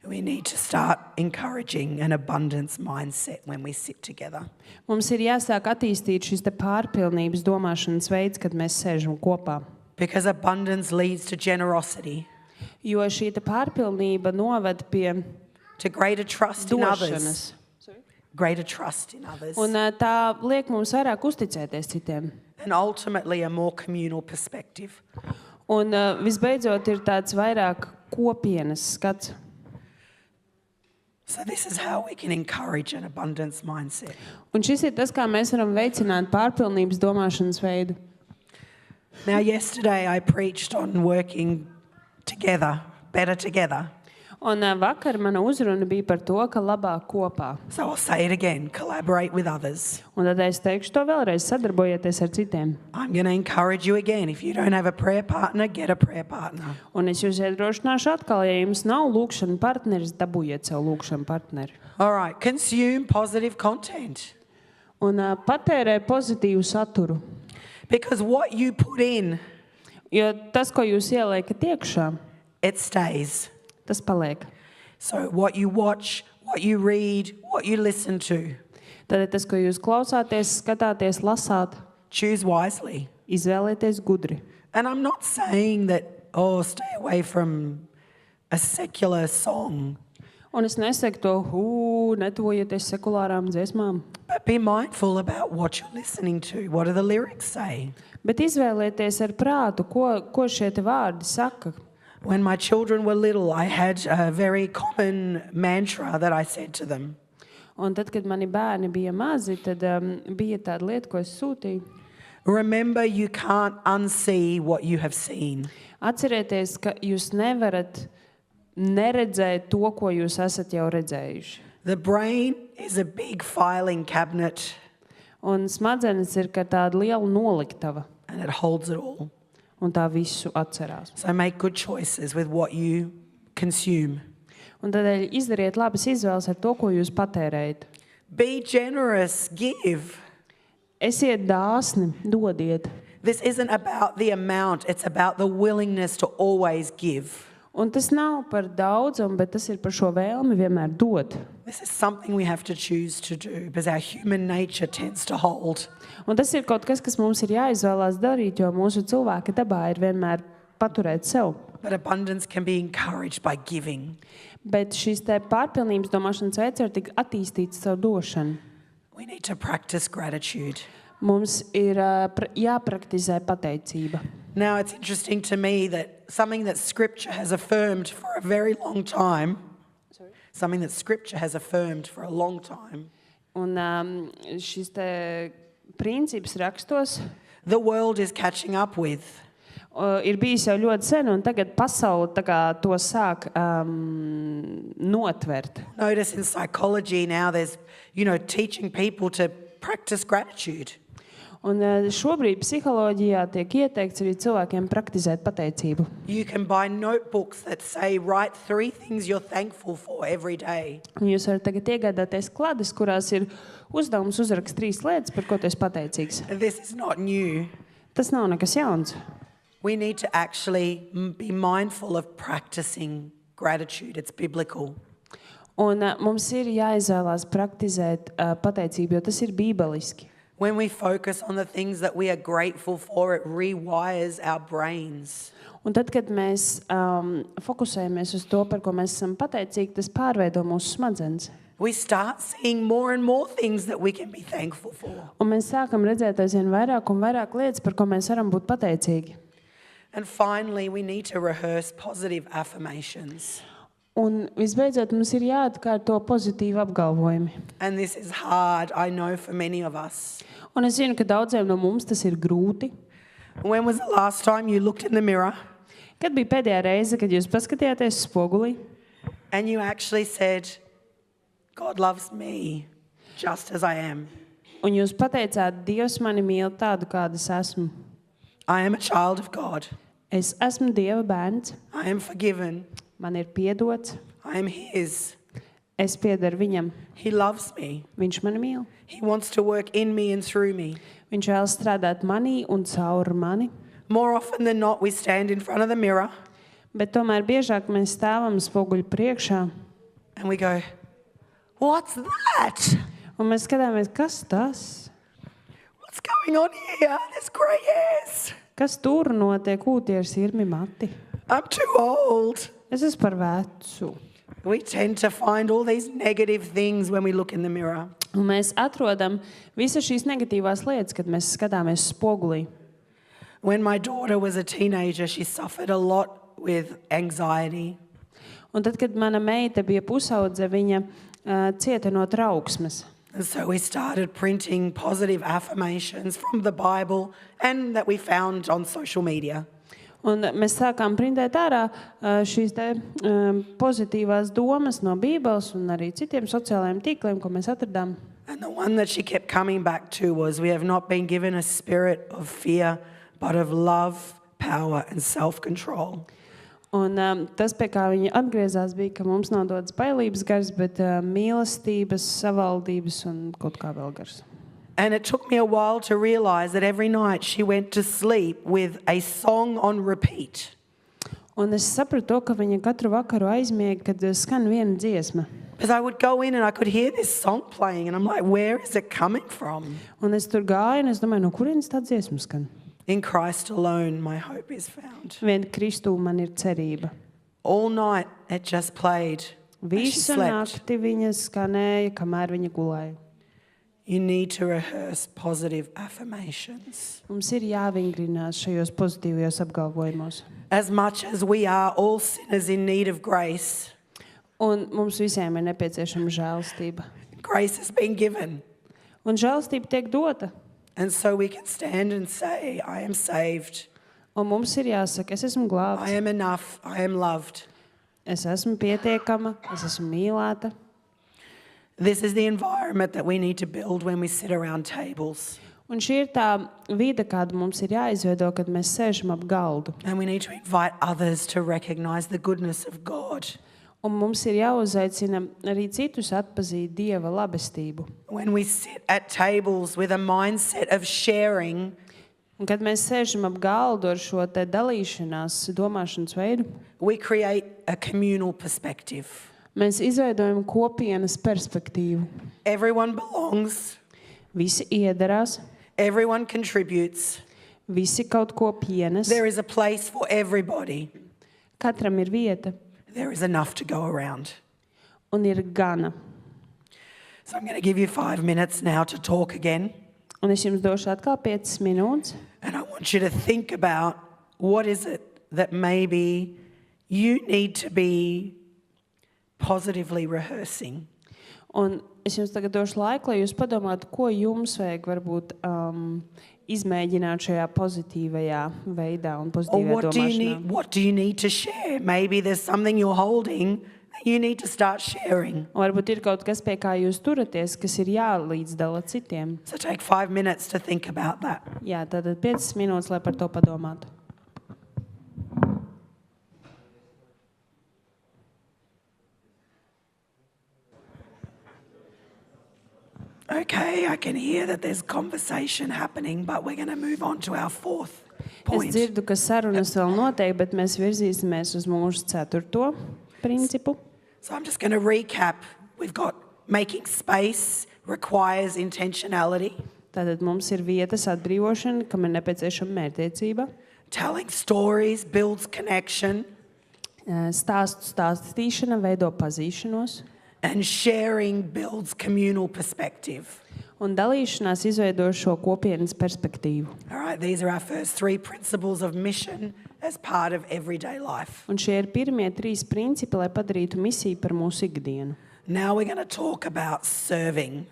we need to start encouraging an abundance mindset when we sit together. mums ir jāsāk attīstīt šīs te pārpilnības domāšanas veids, kad mēs sēžam kopā. Because abundance leads to generosity, Jo šī te pārpilnība noved pie to greater trust in others, došanas. greater trust in others, Un tā liek mums vairāk uzticēties citiem. and ultimately a more communal perspective. Un visbeidzot ir tāds vairāk kopienas skats. So this is how we can encourage an abundance mindset. Un šis ir tas, kā mēs varam veicināt pārpilnības domāšanas veidu. Now, yesterday I preached on working together, better together. Un vakar mana uzruna bija par to, ka labāk kopā. So I'll say it again, collaborate with others. Un tad es teikšu to vēlreiz, sadarbojieties ar citiem. I'm going to encourage you again. If you don't have a prayer partner, get a prayer partner. Un es jūs iedrošināšu atkal, ja jums nav lūkšana partneris, dabūjiet sev lūkšana partneri. All right, consume positive content. Un patērē pozitīvu saturu. Because what you put in, Jo tas, ko jūs ieliekat iekšā, it stays. tas paliek. So what you watch, what you read, what you listen to, Tad tas, ko jūs klausāties, skatāties, lasāt, choose wisely. izvēlieties gudri. And I'm not saying that, oh, stay away from a secular song, Un es nesaku to, netuvojieties sekulārām dziesmām, but be mindful about what you're listening to. What do the lyrics say? bet izvēlieties ar prātu, ko šie te vārdi saka. When my children were little, I had a very common mantra that I said to them. Un tad, kad mani bērni bija mazi, tad bija tāda lieta, ko es sūtīju. Remember, you can't unsee what you have seen. Atcerieties, ka jūs nevarat neredzēt to, ko jūs esat jau redzējuši. The brain is a big filing cabinet Un smadzenes ir kā tāda liela noliktava, and it holds it all. un tā visu atcerās. So make good choices with what you consume. Un tādēļ izdariet labas izvēles ar to, ko jūs patērējat. Be generous, give. Esiet dāsni, dodiet. This isn't about the amount, it's about the willingness to always give. Un tas nav par daudzumu, bet tas ir par šo vēlmi vienmēr dot. This is something we have to choose to do because our human nature tends to hold. Un tas ir kaut kas, kas mums ir jāizvēlās darīt, jo mūsu cilvēka dabā ir vienmēr paturēt sev. But abundance can be encouraged by giving. Bet šīs te pārpilnības domāšanas veids var tikt attīstīts caur došanu. We need to practice gratitude. Mums ir jāpraktizē pateicība. Now, it's interesting to me that something that Scripture has affirmed for a very long time, something that Scripture has affirmed for a long time, Un šis te princips rakstos the world is catching up with. Ir bijis jau ļoti sen, un tagad pasaule tā kā to sāk notvert. Notice in psychology now there's, teaching people to practice gratitude. Un šobrīd psiholoģijā tiek ieteikts arī cilvēkiem praktizēt pateicību. You can buy notebooks that say, write 3 things you're thankful for every day. Un jūs varat tagad iegādāties klades, kurās ir uzdevums uzrakst 3 lietas, par ko tu esi pateicīgs. This is not new. Tas nav nekas jauns. We need to actually be mindful of practicing gratitude. It's biblical. Un mums ir jāizvēlās praktizēt pateicību, jo tas ir bībeliski. When we focus on the things that we are grateful for, it rewires our brains. Un tad, kad mēs fokusējamies uz to, par ko mēs esam pateicīgi, tas pārveido mūsu smadzenes. we start seeing more and more things that we can be thankful for. Un mēs sākam redzēt aizvien vairāk un vairāk lietas, par ko mēs varam būt pateicīgi. And finally, we need to rehearse positive affirmations. Un visbeidzot, mums ir jāatkārto pozitīvi apgalvojumi. And this is hard, I know, for many of us. Un es zinu, ka daudziem no mums tas ir grūti. When was the last time you looked in the mirror Kad bija pēdējā reize, kad jūs paskatījāties spogulī and you actually said, God loves me just as I am. un jūs pateicāt, Dievs mani mīl tādu, kāda es esmu. I am a child of God. Es esmu Dieva bērns, I am forgiven. man ir piedots, I am His. es piedaru viņam, He loves me. viņš mani mīl. He wants to work in me and through me. Viņš vēl strādāt manī un caur mani. More often than not, we stand in front of the mirror Bet tomēr biežāk mēs stāvam spoguļu priekšā and we go, what's that? un mēs skatāmies, kas tas? What's going on here? There's grey hairs. Kas tur notiek? Tie ir sirmi mati. I'm too old. Es esmu par vecu. We tend to find all these negative things when we look in the mirror. Un mēs atrodam visas šīs negatīvās lietas, kad mēs skatāmies spogulī. When my daughter was a teenager, she suffered a lot with anxiety. Un tad, kad mana meita bija pusaudze, viņa cieta no trauksmes. And so we started printing positive affirmations from the Bible and that we found on social media. Un mēs sākām printēt ārā šīs te, pozitīvās domas no Bībeles un arī citiem sociālajiem tīkliem, ko mēs atradām. And the one that she kept coming back to was, we have not been given a spirit of fear, but of love, power and self-control. Un tas, pie kā viņa atgriezās, bija, ka mums nav dots bailības gars, bet mīlestības, savaldības un kaut kā vēl gars. And it took me a while to realize that every night she went to sleep with a song on repeat. Un es sapratu to, ka viņa katru vakaru aizmiega, kad skan viena dziesma. Because I would go in and I could hear this song playing and I'm like, where is it coming from? Un es tur gāju un es domāju, no kurienes tā dziesma skan? In Christ alone, my hope is found. Vien Kristū man ir cerība. All night it just played as she Visu slept. nakti viņa skanēja, kamēr viņa gulēja. You need to rehearse positive affirmations. Mums ir jāvingrinās šajos pozitīvajos apgalvojumos. As much as we are all sinners in need of grace, Un mums visiem ir nepieciešama žēlastība. grace has been given. Un žēlastība tiek dota. And so we can stand and say, I am saved, Un mums ir jāsaka, es esmu I glābts, am enough, I am loved. es esmu pietiekama, es esmu mīlēta. This is the environment that we need to build when we sit around tables. Un šī ir tā vide, kādu mums ir jāizveido, kad mēs sēžam ap galdu. And we need to invite others to recognize the goodness of God. Un mums ir jāuzaicina arī citus atpazīt Dieva labestību. When we sit at tables with a mindset of sharing, Un kad mēs sēžam ap galdu ar šo te dalīšanās domāšanas veidu, we create a communal perspective. mēs izveidojam kopienas perspektīvu. Everyone belongs, Visi iedarās, everyone contributes. visi kaut ko pienes, There is a place for everybody. katram ir vieta There is enough to go around. un ir gana. So I'm going to give you 5 minutes now to talk again. Un es jums došu atkal 5 minūtes. And I want you to think about what is it that maybe you need to be positively rehearsing. Un es jums tagad došu laiku, lai jūs padomātu, ko jums vajag varbūt izmēģināt šajā pozitīvajā veidā un Or pozitīvajā domāšanā. what do you need to share? Maybe there's something you're holding that you need to start sharing. Un varbūt ir kaut kas, pie kā jūs turaties, kas ir jālīdzdala citiem. So take 5 minutes to think about that. Jā, tātad 5 minūtes, lai par to padomātu. Okay, I can hear that there's conversation happening, but we're going to move on to our fourth Es point. dzirdu, ka sarunas vēl notiek, bet mēs virzīsimies uz mūsu 4. principu. So I'm just going to recap. We've got making space requires intentionality. Tātad mums ir vietas atbrīvošana, kam ir nepieciešama mērķtiecība. Telling stories builds connection. Stāstu stāstīšana veido pazīšanos. And sharing builds communal perspective. Un dalīšanās izveido šo kopienas perspektīvu. All right, these are our first 3 principles of mission as part of everyday life. Un šie ir pirmie 3 principi, lai padarītu misiju par mūsu ikdienu. Now we're going to talk about serving.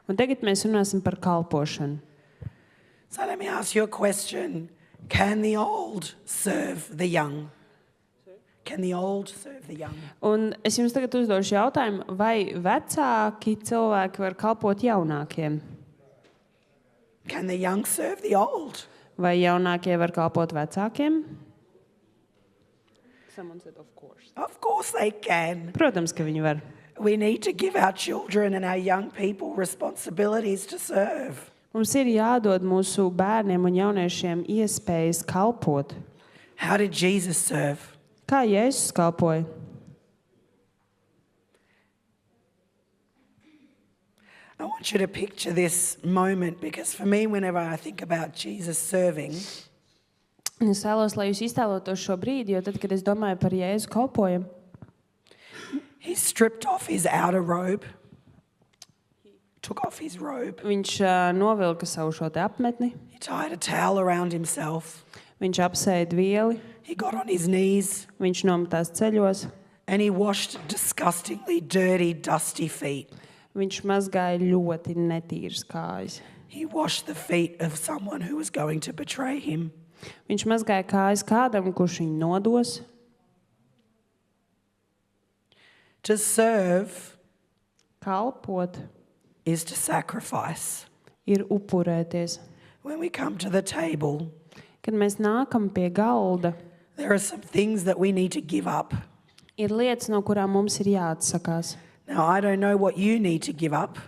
Un tagad mēs runāsim par kalpošanu. So let me ask you a question. Can the old serve the young? Can the old serve the young? Un es jums tagad uzdošu jautājumu, vai vecāki cilvēki var kalpot jaunākiem? Can the young serve the old? Vai jaunākie var kalpot vecākiem? Someone said, of course. Of course they can. Protams, ka viņi var. We need to give our children and our young people responsibilities to serve. Mums ir jādod mūsu bērniem un jauniešiem iespējas kalpot. How did Jesus serve? Kā Jēzus kalpoja? I want you to picture this moment because for me, whenever I think about Jesus serving, Es vēlos, lai jūs iztēlotos šo brīdi, jo tad, kad es domāju par Jēzu kalpojumu, he stripped off his outer robe, took off his robe, viņš novilka savu šo te apmetni, he tied a towel around himself, viņš apsēda vieli, he got on his knees, viņš nometās ceļos, and he washed disgustingly dirty, dusty feet. viņš mazgāja ļoti netīras kājas. He washed the feet of someone who was going to betray him. Viņš mazgāja kājas kādam, kurš viņu nodos. To serve Kalpot is to sacrifice. ir upurēties. When we come to the table, Kad mēs nākam pie galda, there are some things that we need to give up. ir lietas, no kurām mums ir jāatsakās. Now, I don't know what you need to give up,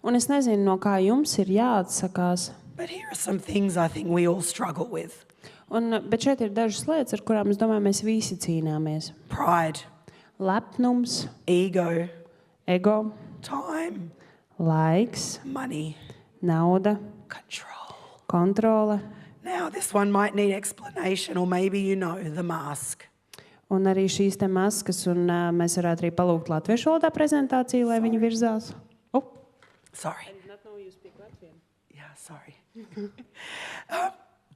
Un es nezinu, no kā jums ir jāatsakās. but here are some things I think we all struggle with. Bet šeit ir dažas lietas, ar kurām es domāju, mēs visi cīnāmies. Pride, Lepnums, ego, ego, time, laiks, money, nauda, control. kontrole. Now, this one might need explanation, or maybe you know the mask. Un arī šīs te maskas, un mēs varētu arī palūgt latviešu valodā prezentāciju, lai viņi virzās. Sorry. Yeah, sorry.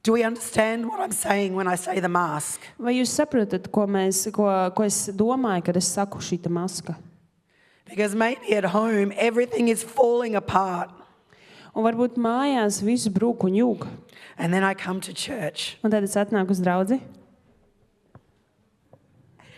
Do we understand what I'm saying when I say the mask? Vai jūs saprotat, ko es domāju, kad es saku šita maska? Because maybe at home, everything is falling apart. Un varbūt mājās viss brūk un jūg. And then I come to church. Un tad es atnāku uz draudzi.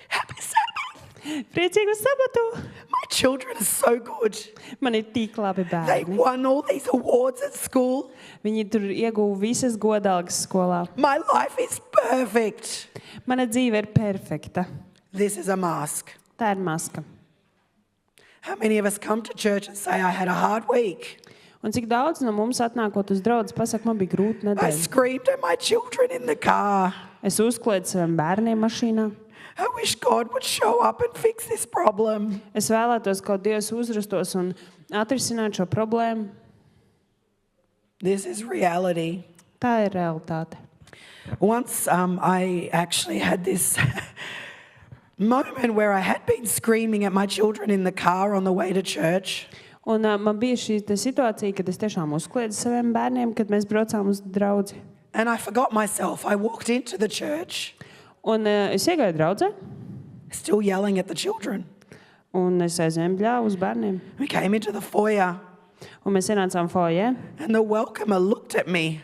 Happy Sabbath! Priecīgu sabatu! My children are so good. Man ir tik labi They bērni. won all these awards at school. Viņi tur ieguva visas godalgas skolā. My life is perfect. Mana dzīve ir perfekta. This is a mask. Tā ir maska. How many of us come to church and say, I had a hard week? Un cik daudz no mums atnākot uz draudzi pasaka, man bija grūta I nedēļa. screamed at my children in the car. Es uzkliedu saviem bērniem mašīnā. I wish God would show up and fix this problem. Es vēlētos, ka Dievs uzrastos un atrisinātu šo problēmu. This is reality. Tā ir realitāte. Once I actually had this moment where I had been screaming at my children in the car on the way to church. Un man bija šī te situācija, kad es tiešām uzkliedu saviem bērniem, kad mēs braucām uz draudzi. And I forgot myself. I walked into the church Un es iegāju draudzē, still yelling at the children. un es aizēju bļāvu uz bērniem. We came into the foyer Un mēs ienācām foajē, and the welcomer looked at me.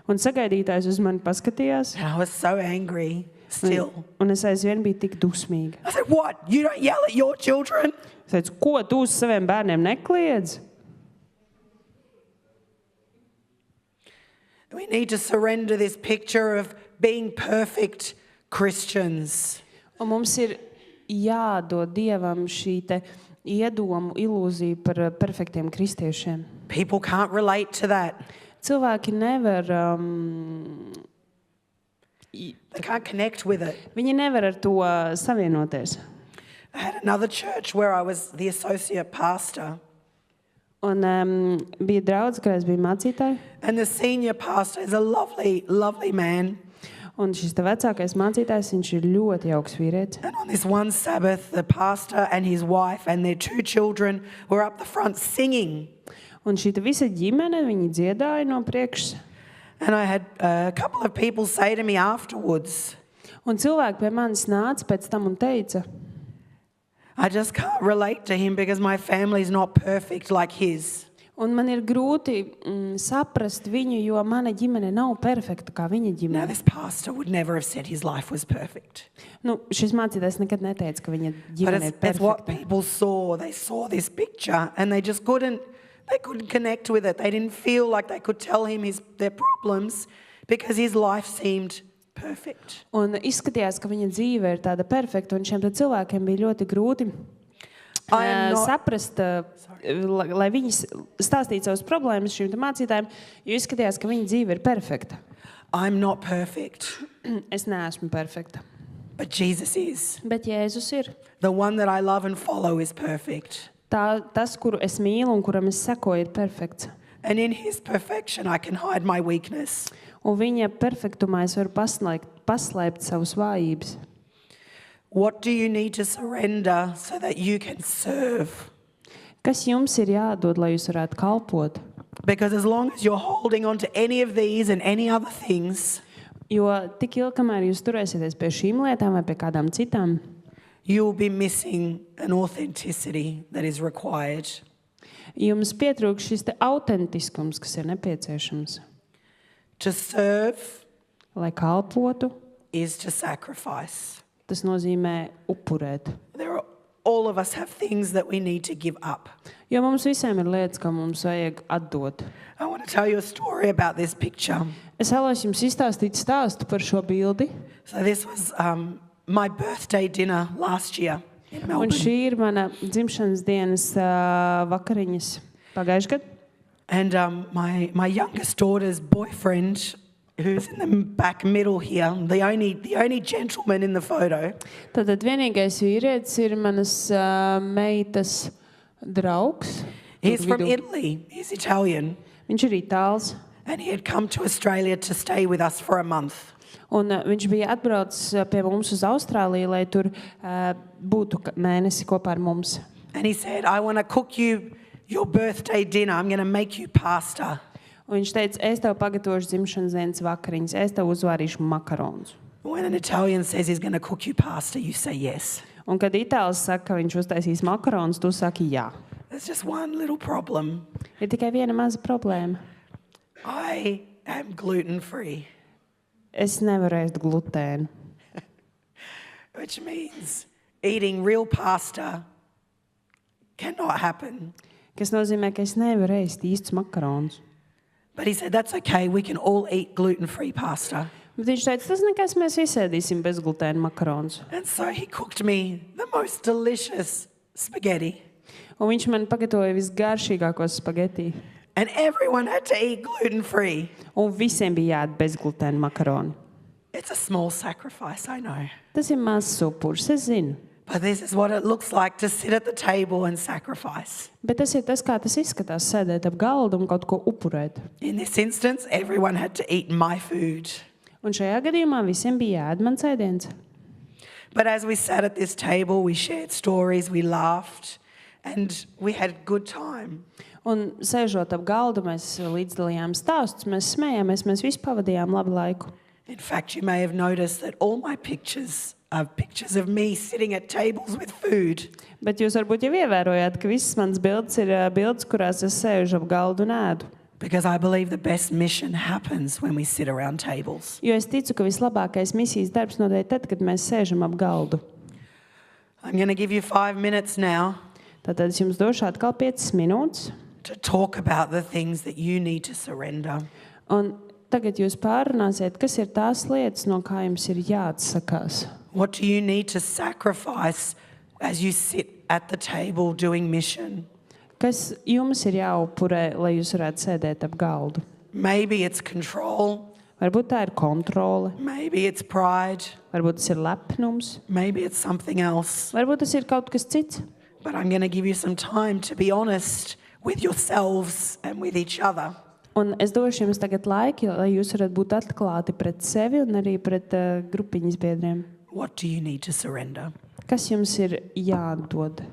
un sagaidītājs uz mani paskatījās. And I was so angry still. Un es aizvien biju tik dusmīga. I said, what? You don't yell at your children? Es teicu, ko tu uz saviem bērniem nekliedz? We need to surrender this picture of being perfect Christians. Un mums ir jādod Dievam šī te iedomu ilūzija par perfektiem kristiešiem. People can't relate to that. Cilvēki nevar, They can't connect with it. viņi nevar ar to savienoties. I had another church where I was the associate pastor, Un bija draudz, kad es biju mācītāja. and the senior pastor is a lovely, lovely man. Un šis te vecākais mācītājs, viņš ir ļoti jauks vīrietis. And on this one Sabbath, the pastor and his wife and their 2 children were up the front singing. Un šī te visa ģimene, viņi dziedāja no priekšas. And I had a couple of people say to me afterwards, Un cilvēki pie manis nāca pēc tam un teica, I just can't relate to him because my family's not perfect like his. un man ir grūti saprast viņu, jo mana ģimene nav perfekta kā viņa Now, ģimene. this pastor would never have said his life was perfect. Nu, šis mācītājs nekad neteica, ka viņa But ģimene ir it's what perfekta. people saw. They saw this picture and they just couldn't connect with it. They didn't feel like they could tell him their problems because his life seemed perfect. Un izskatījās, ka viņa dzīve ir tāda perfekta, un šiem te cilvēkiem bija ļoti grūti I am not- saprast, lai viņi stāstītu savas problēmas šim te mācītājiem, jo izskatījās, ka viņa dzīve ir perfekta. I'm not perfect, Es neesmu perfekta, but Jesus is. bet Jēzus ir. The one that I love and follow is perfect. Tas, kuru es mīlu un kuram es sekoju, ir perfekts. And in his perfection, I can hide my weakness. Un viņa perfektumā es varu paslēpt savus vājības. What do you need to surrender so that you can serve? Kas jums ir jādod, lai jūs varētu kalpot? Because as long as you're holding on to any of these and any other things, Jo tik ilgi, kamēr jūs turēsieties pie šīm lietām vai pie kādām citām, you will be missing an authenticity that is required. jums pietrūks šis te autentiskums, kas ir nepieciešams. To serve Lai kalpotu, is to sacrifice. tas nozīmē upurēt. All of us have things that we need to give up. Jo mums visiem ir lietas, ko mums vajag atdot. I want to tell you a story about this picture. Es vēlos jums izstāstīt stāstu par šo bildi. So this was my birthday dinner last year in Un Melbourne. šī ir mana dzimšanas dienas vakariņas pagājušajā gadā. And my youngest daughter's boyfriend, who's in the back middle here, the only gentleman in the photo, Tātad vienīgais vīrietis ir manas meitas draugs. he's Tur from vidū. Italy. He's Italian. Viņš ir itāls. And he had come to Australia to stay with us for a month. Un viņš bija atbraucis pie mums uz Austrāliju, lai tur būtu mēnesi kopā ar mums. And he said, I want to cook you your birthday dinner. I'm going to make you pasta. Un viņš teica, es tev pagatavošu dzimšanas dienas vakariņas, es tev uzvārīšu makaronus. When an Italian says he's going to cook you pasta, you say yes. Un kad itālis saka, ka viņš uztaisīs makaronus, tu saki jā. There's just one little problem. Ir tikai viena maza problēma. I am gluten-free, Es nevaru ēst glutēnu. which means eating real pasta cannot happen. Kas nozīmē, ka es nevaru ēst īstus makaronus. But he said, that's okay. We can all eat gluten-free pasta. Bet viņš teica, tas nekas, mēs visi ēdīsim bezglutēnu makaronus. And so he cooked me the most delicious spaghetti. Un viņš man pagatavoja visgaršīgākos spagetī. And everyone had to eat gluten-free. Un visiem bija jāēd bezglutēnu makaroni. It's a small sacrifice, I know. Tas ir mazs upuris, es zinu. But this is what it looks like to sit at the table and sacrifice. Bet tas ir tas, kā tas izskatās, sēdēt ap galda un kaut ko upurēt. In this instance, everyone had to eat my food. Un šajā gadījumā visiem bija jāēd mans ēdiens. But as we sat at this table, we shared stories, we laughed, and we had a good time. Un sēžot ap galdu, mēs līdzdalījām stāstus, mēs smējāmies, mēs visi pavadījām labu laiku. In fact, you may have noticed that all my pictures are pictures of me sitting at tables with food. Bet jūs varbūt jau ievērojāt, ka visas manas bildes ir bildes, kurās es sēžu ap galdu un ēdu. Because I believe the best mission happens when we sit around tables. Jo es ticu, ka vislabākais misijas darbs notiek tad, kad mēs sēžam ap galdu. I'm going to give you 5 minutes now Tātad es jums došu atkal 5 minūtes. to talk about the things that you need to surrender. Un tagad jūs pārunāsiet, kas ir tās lietas, no kā jums ir jāatsakās. What do you need to sacrifice as you sit at the table doing mission? Kas jums ir jāupurē, lai jūs varētu sēdēt ap galdu? Maybe it's control, Varbūt tā ir kontrole, maybe it's pride, varbūt tas ir lepnums, maybe it's something else. varbūt tas ir kaut kas cits. But I'm going to give you some time to be honest with yourselves and with each other. Un es došu jums tagad laiku, lai jūs varat būt atklāti pret sevi un arī pret grupiņas biedriem. What do you need to surrender? Kas jums ir jādod?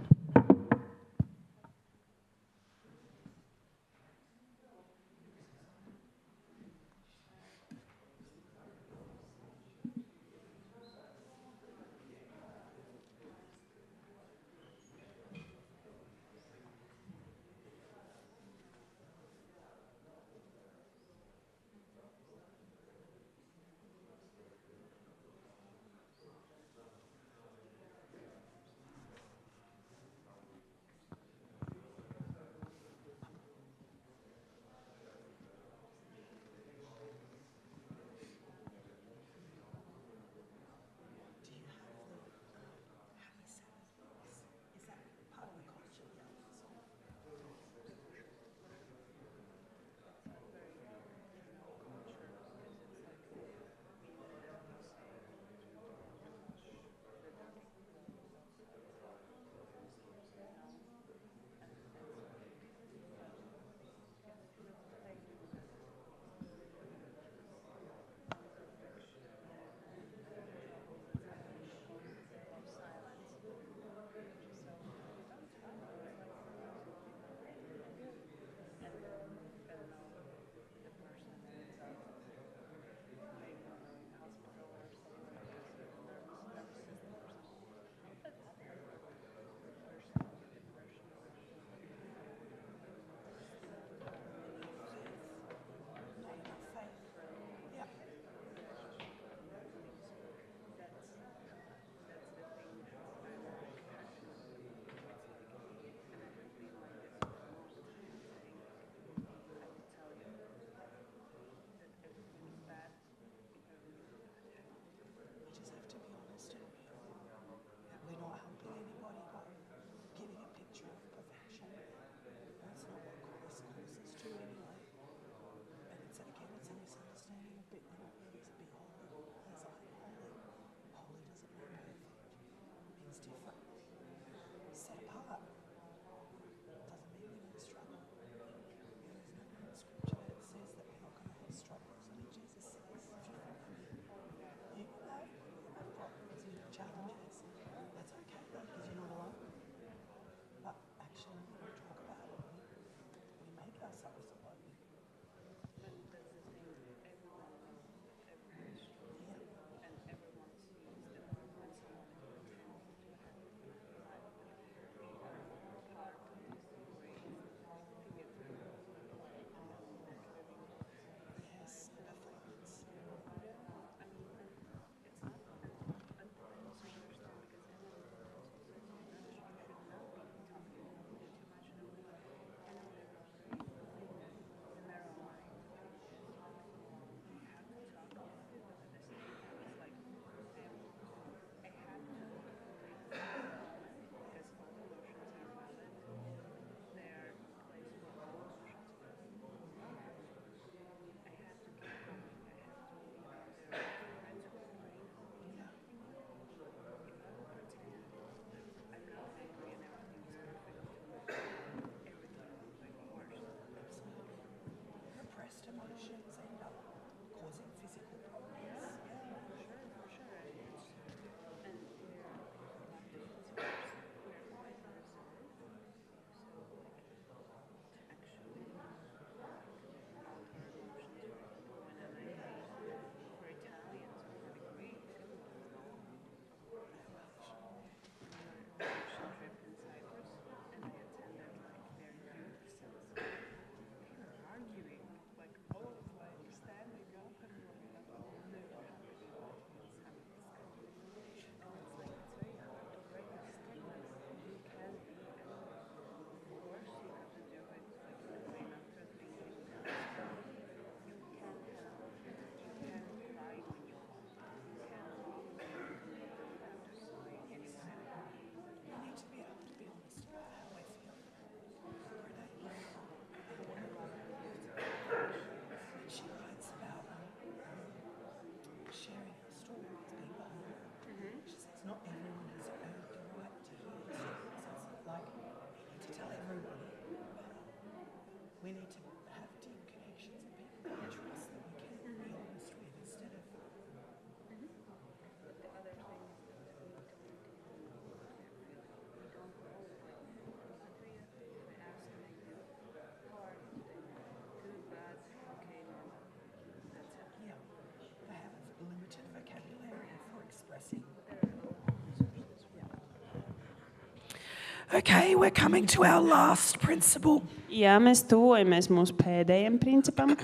Okay, we're coming to our last principle. Jā, mēs tuvojamies mūsu pēdējiem principam.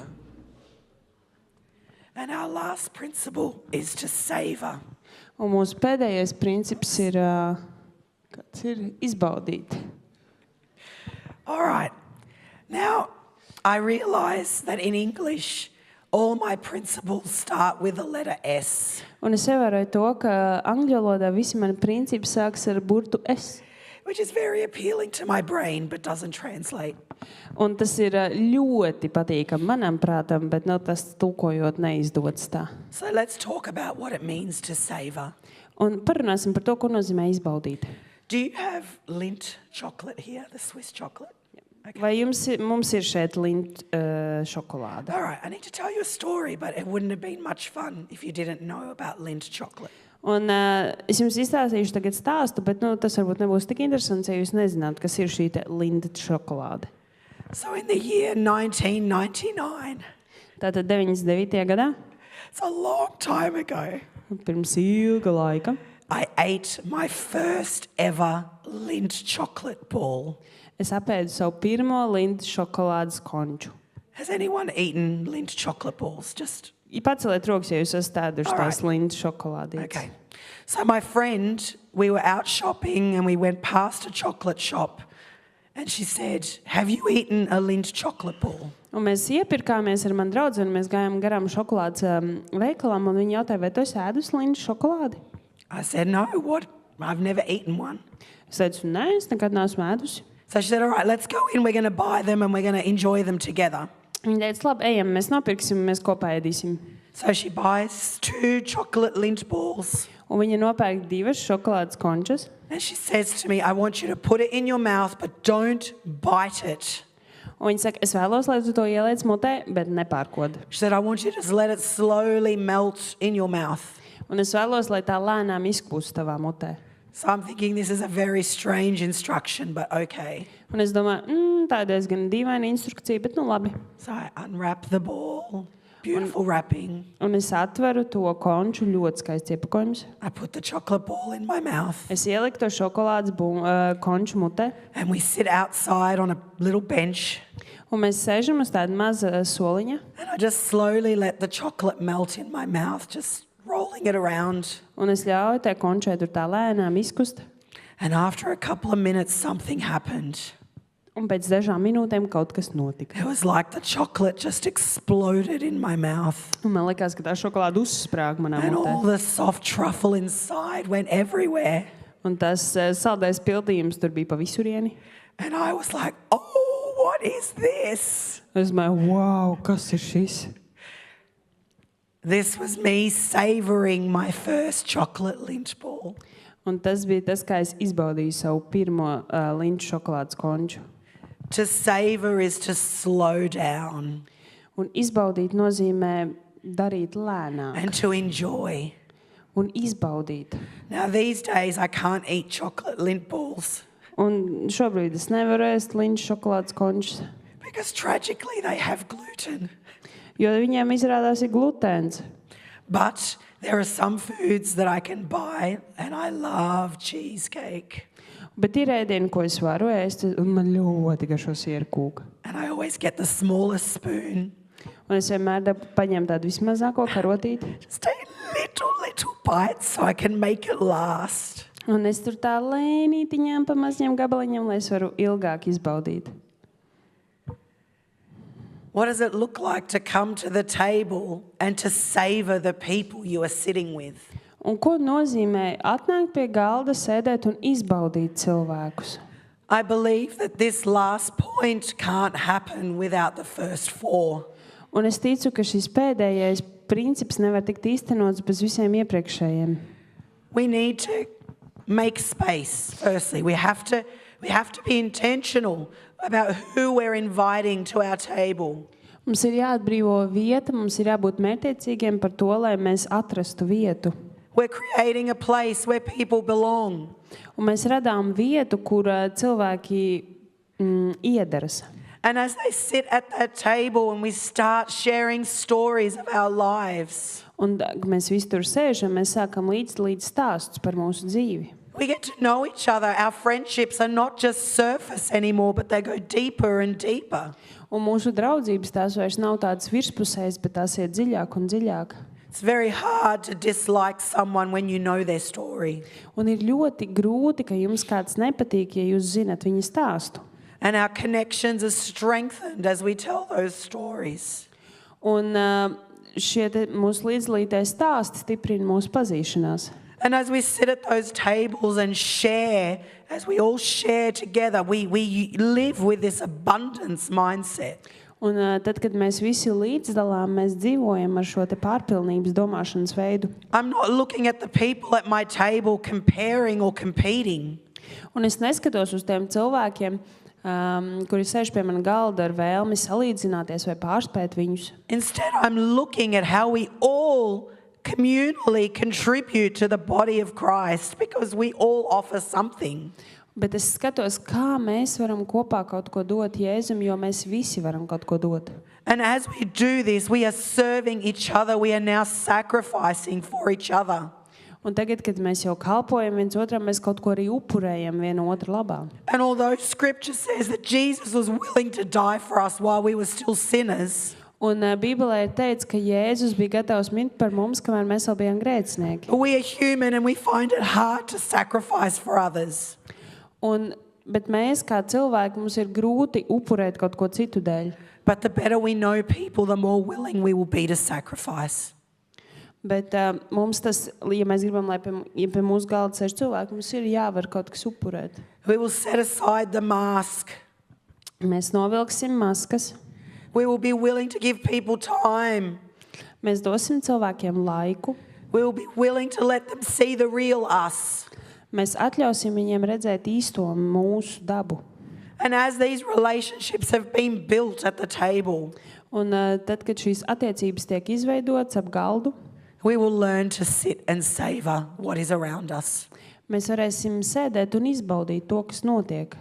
And our last principle is to savor. Un mūsu pēdējais princips ir, kāds ir izbaudīt. All right. Now, I realize that in English, all my principles start with the letter S, Un es ievēroju to, ka angļu valodā visi mani principi sākas ar burtu S. which is very appealing to my brain but doesn't translate. Un tas ir ļoti patīkami manam prātam, bet tas tulkojot neizdodas tā. So let's talk about what it means to savor. Un parunāsim par to, ko nozīmē izbaudīt. Do you have Lindt chocolate here, the Swiss chocolate? Vai mums ir šeit Lindt šokolāde? All right, I need to tell you a story, but it wouldn't have been much fun if you didn't know about Lindt chocolate. Un es jums izstāstīšu tagad stāstu, bet tas varbūt nebūs tik interesants, ja jūs nezinātu, kas ir šī Lindt šokolāde. So in the year 1999, Tātad 99. gadā, it's a long time ago, pirms ilga laika, I ate my first ever Lindt chocolate ball. es apēdu savu pirmo Lindt šokolādes konču. Has anyone eaten Lindt chocolate balls? Just Paceliet rokas, ja jūs esat ēduši tās Lindt šokolādītes. okay. So my friend, we were out shopping and we went past a chocolate shop and she said, "Have you eaten a Lindt chocolate ball?" Un mēs iepirkāmies ar mani draugu, un mēs gājām garām šokolādes veikalam, un viņi jautāja, vai tu esi ēdus Lindt šokolādi? I said, "No, what? I've never eaten one." Es teicu, nē, es nekad neesmu ēdusi. So she said, "All right, let's go in. We're going to buy them and we're going to enjoy them together." Viņa teica, labi, ejam, mēs nopirksim, mēs kopā ēdīsim. So she buys 2 chocolate Lindt balls Un viņa nopērk 2 šokolādes končas. and she says to me, "I want you to put it in your mouth, but don't bite it." Un viņa saka, es vēlos, lai tu to ieliec mutē, bet nepārkod. She said, "I want you to just let it slowly melt in your mouth." Un es vēlos, lai tā lēnām izkūst tavā mutē. So I'm thinking this is a very strange instruction, but okay. Un es domāju, tā ir diezgan dīvaina instrukcija, bet nu labi. So I unwrap the ball, beautiful wrapping. Un es atveru to konču, ļoti skaists iepakojums. I put the chocolate ball in my mouth Es ieliku to šokolādes konču mutē. and we sit outside on a little bench Un mēs sēžam uz tāda maza soliņa. and I just slowly let the chocolate melt in my mouth, just rolling it around. Un es ļauju tai končai tur tā lēnām izkust. And after a couple of minutes, something happened. Un pēc dažām minūtēm kaut kas notika. It was like the chocolate just exploded in my mouth. Un man liekas, ka tā šokolāde uzsprāga manā And mutē. all the soft truffle inside went everywhere. Un tas saldais pildījums tur bija pa visurieni. And I was like, "Oh, what is this?" Es domāju, wow, kas ir šis? This was me savoring my first chocolate Lindt ball. Un tas bija tas, kā es izbaudīju savu pirmo Lindt šokolādes konču. To savor is to slow down Un izbaudīt nozīmē darīt lēnām and to enjoy. un izbaudīt. Now, these days, I can't eat chocolate Lindt balls Un šobrīd es nevaru ēst Lindt šokolādes končus, because tragically they have gluten. jo viņiem izrādās ir glutēns. But there are some foods that I can buy, and I love cheesecake. Bet ir ēdieni, ko es varu ēst, un man ļoti garšo sieru kūka. And I always get the smallest spoon. Un es vienmēr paņemu tādu vismazāko karotīti, Just take little bites so I can make it last. un es tur tā lēnītiņām pa maziem gabaliņiem, lai es varu ilgāk izbaudīt. What does it look like to come to the table and to savor the people you are sitting with? Un ko nozīmē atnākt pie galda, sēdēt un izbaudīt cilvēkus? I believe that this last point can't happen without the first 4. Un es ticu, ka šis pēdējais princips nevar tikt īstenots bez visiem iepriekšējiem. We need to make space, firstly. We have to be intentional about who we're inviting to our table. Mums ir jāatbrīvo vieta, mums ir jābūt mērķiecīgiem par to, lai mēs atrastu vietu. We're creating a place where people belong. Un mēs radām vietu, kur cilvēki iedaras. And as they sit at that table and we start sharing stories of our lives, Un kad mēs visi tur sēžam, mēs sākam līdz stāstus par mūsu dzīvi. We get to know each other. Our friendships are not just surface anymore, but they go deeper and deeper. Un mūsu draudzības tās vairs nav tādas virspusējas, bet tās iet dziļāk un dziļāk. It's very hard to dislike someone when you know their story. Un ir ļoti grūti, ka jums kāds nepatīk, ja jūs zinat viņa stāstu. And our connections are strengthened as we tell those stories. Un šie mūsu līdzlītēji stāsti stiprina mūsu pazīšanās. And as we sit at those tables and share, as we all share together, we live with this abundance mindset. Un tad, kad mēs visi līdzdalām, mēs dzīvojam ar šo te pārpilnības domāšanas veidu. I'm not looking at the people at my table comparing or competing. Un es neskatos uz tiem cilvēkiem, kuri sēž pie mana galda ar vēlmi salīdzināties vai pārspēt viņus. Instead, I'm looking at how we all communally contribute to the body of Christ because we all offer something. Bet es skatos, kā mēs varam kopā kaut ko dot Jēzum, jo mēs visi varam kaut ko dot. And as we do this, we are serving each other. We are now sacrificing for each other. Un tagad, kad mēs jau kalpojam viens otram, mēs kaut ko arī upurējam viena otra labā. And although Scripture says that Jesus was willing to die for us while we were still sinners, Un Bībelē ir teikts, ka Jēzus bija gatavs mirt par mums, kamēr mēs vēl bijām grēcinieki. we are human and we find it hard to sacrifice for others. Bet mēs, kā cilvēki, mums ir grūti upurēt kaut ko citu dēļ. But the better we know people, the more willing we will be to sacrifice. Bet mums tas, ja mēs gribam, lai pie mūsu galda sēž cilvēki, mums ir jāvar kaut kas upurēt. We will set aside the mask. Mēs novilksim maskas, We will be willing to give people time. mēs dosim cilvēkiem laiku, We will be willing to let them see the real us. mēs atļausim viņiem redzēt īsto mūsu dabu. And as these relationships have been built at the table, Un tad, kad šīs attiecības tiek izveidotas ap galdu, we will learn to sit and savor what is around us. mēs varēsim sēdēt un izbaudīt to, kas notiek.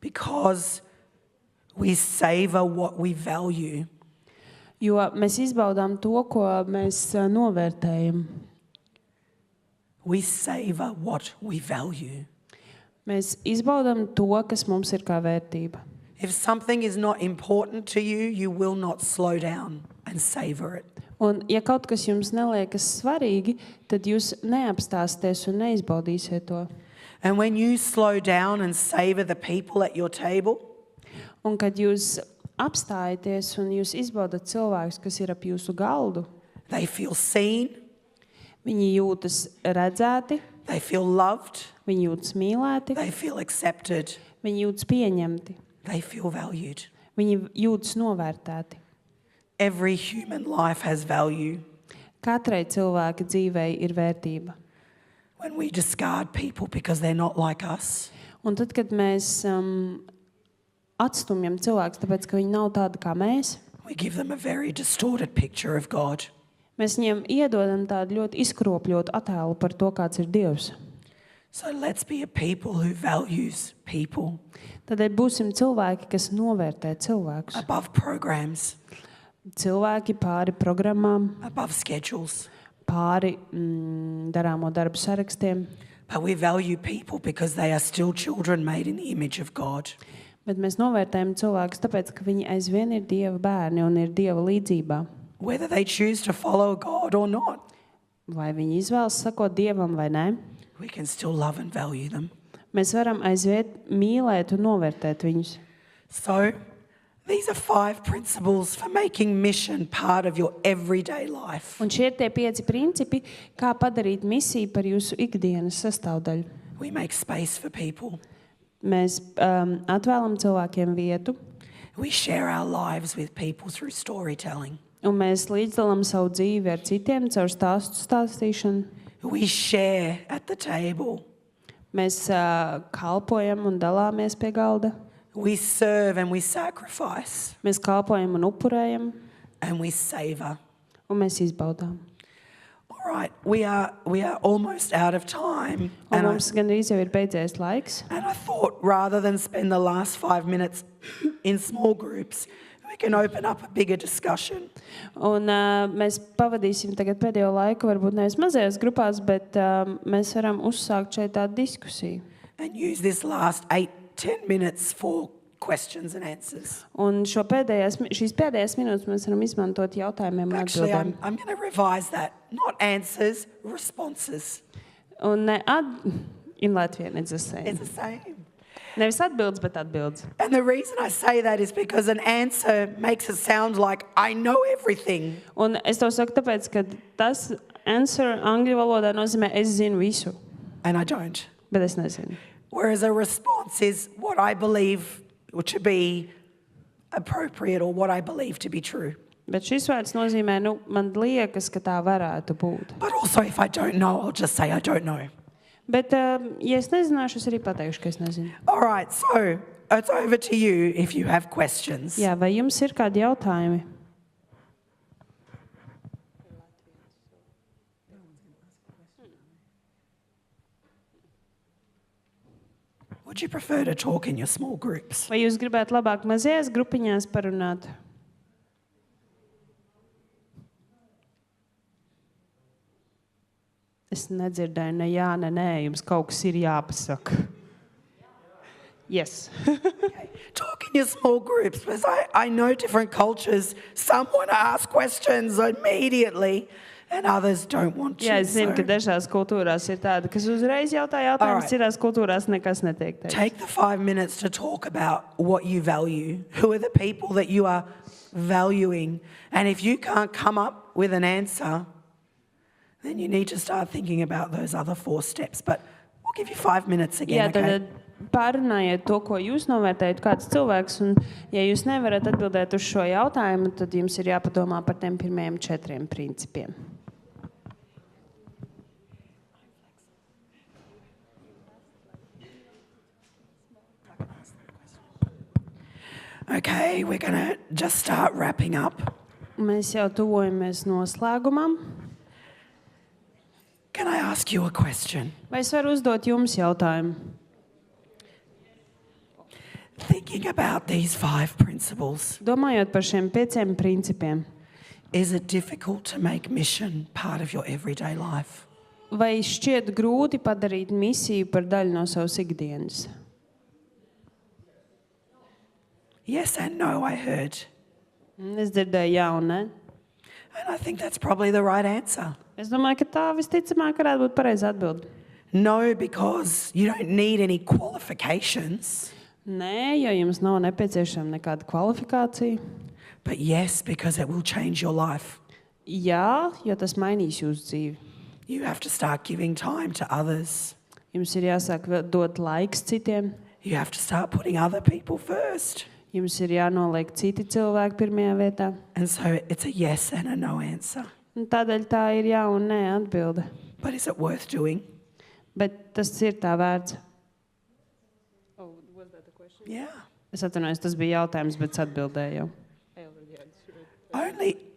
Because we savor what we value. Jo mēs izbaudām to, ko mēs novērtējam. We savor what we value. Mēs izbaudām to, kas mums ir kā vērtība. If something is not important to you, you will not slow down and savor it. Un, ja kaut kas jums neliekas svarīgi, tad jūs neapstāsties un neizbaudīsiet to. And when you slow down and savor the people at your table, Un, kad jūs apstājaties un jūs izbaudat cilvēkus, kas ir ap jūsu galdu, they feel seen, viņi jūtas redzēti, they feel loved, viņi jūtas mīlēti, they feel accepted, viņi jūtas pieņemti, they feel valued. viņi jūtas novērtēti. Every human life has value. Katrai cilvēka dzīvei ir vērtība. When we discard people because they're not like us, Un tad, kad mēs atstumjam cilvēkus, tāpēc, ka viņi nav tādi kā mēs, we give them a very distorted picture of God. mēs viņiem iedodam tādu ļoti izkropļotu attēlu par to, kāds ir Dievs. So let's be a people who values people Tādēļ būsim cilvēki, kas novērtē cilvēkus. above programs, Cilvēki pāri programmām, above schedules. pāri darāmo darbu sarakstiem, But we value people because they are still children made in the image of God. bet mēs novērtējam cilvēkus tāpēc, ka viņi aizvien ir Dieva bērni un ir Dieva līdzībā. Whether they choose to follow God or not, Vai viņi izvēlas sakot Dievam vai nē, we can still love and value them. mēs varam aizvien mīlēt un novērtēt viņus. So these are 5 principles for making mission part of your everyday life. Un šie ir tie 5 principi, kā padarīt misiju par jūsu ikdienas sastāvdaļu. We make space for people. Mēs atvēlam cilvēkiem vietu, We share our lives with people through storytelling. un mēs līdzdalām savu dzīvi ar citiem caur stāstu stāstīšanu. We share at the table. Mēs kalpojam un dalāmies pie galda. We serve and we sacrifice. Mēs kalpojam un upurējam, And we savor. un mēs izbaudām. All right, we are almost out of time. Un And mums gandrīz jau ir beidzies laiks. I thought rather than spend the last 5 minutes in small groups, we can open up a bigger discussion. Un mēs pavadīsim tagad pēdējo laiku, varbūt nevis mazajās grupās, bet mēs varam uzsākt šeit tādu diskusiju. And use this last 8-10 minutes for questions and answers. Un šīs pēdējās minūtes mēs varam izmantot jautājumiem un Actually, atbildēm. I'm going to revise that. Not answers, responses. Un in Latvijā it's the same. It's the same. Nevis atbildes, bet atbildes. And the reason I say that is because an answer makes it sound like I know everything. Un es to saku tāpēc, ka tas answer angļu valodā nozīmē es zinu visu, And I don't. bet es nezinu. Whereas a response is what I believe to be appropriate or what I believe to be true. Bet šis vārds nozīmē, man liekas, ka tā varētu būt. But also, if I don't know, I'll just say I don't know. Bet, ja es nezināšu, es arī pateikšu, ka es nezinu. All right, so it's over to you if you have questions. Jā, vai jums ir kādi jautājumi? Would you prefer to talk in your small groups? Vai jūs gribētu labāk mazajās grupiņās parunāt? Es nedzirdēju, ne jā, ne nē, jums kaut kas ir jāpasaka. Yes. Okay. Talk in your small groups because I know different cultures. Some want to ask questions immediately and others don't want to. Jā, es zinu, ka So dažās kultūrās ir tāda, kas uzreiz jautā jautājumus, Alright. citās kultūrās nekas netiek teikts. take the 5 minutes to talk about what you value. Who are the people that you are valuing? And if you can't come up with an answer, then you need to start thinking about those other 4 steps. But we'll give you 5 minutes Jā, again, okay? tad pārunājiet to, ko jūs novērtējat, kāds cilvēks, un ja jūs nevarat atbildēt uz šo jautājumu, tad jums ir jāpadomā par tiem pirmajiem 4 principiem. Okay, we're going to just start wrapping up. Mēs jau tuvojamies noslēgumam. Can I ask you a question? Vai es varu uzdot jums jautājumu? Thinking about these 5 principles, Domājot par šiem 5 principiem, is it difficult to make mission part of your everyday life? vai šķiet grūti padarīt misiju par daļu no savas ikdienas? Yes and no, I heard. Es dzirdēju jā un nē. And I think that's probably the right answer. Es domāju, ka tā visticamāk varētu būt pareiza atbilde. No, because you don't need any qualifications. Nē, jo jums nav nepieciešama nekāda kvalifikācija. But yes, because it will change your life. Jā, jo tas mainīs jūsu dzīvi. You have to start giving time to others. Jums ir jāsāk dot laiks citiem. You have to start putting other people first. Jums ir jānoliek citi cilvēki pirmajā vietā. And so it's a yes and a no answer. Un tādēļ tā ir jā un nē atbilde. But is it worth doing? Bet tas ir tā vērts. Yeah. Es atvainojos, tas bija jautājums, bet es atbildēju jau.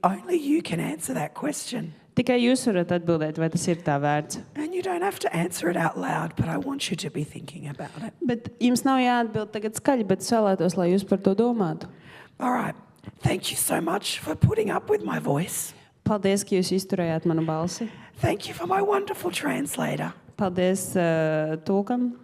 Only you can answer that question. Tikai jūs varat atbildēt, vai tas ir tā vērts. And you don't have to answer it out loud, but I want you to be thinking about it. Bet jums nav jāatbild tagad skaļi, bet es vēlētos, lai jūs par to domātu. All right. Thank you so much for putting up with my voice. Paldies, ka jūs izturējāt manu balsi. Thank you for my wonderful translator. Paldies tulkam.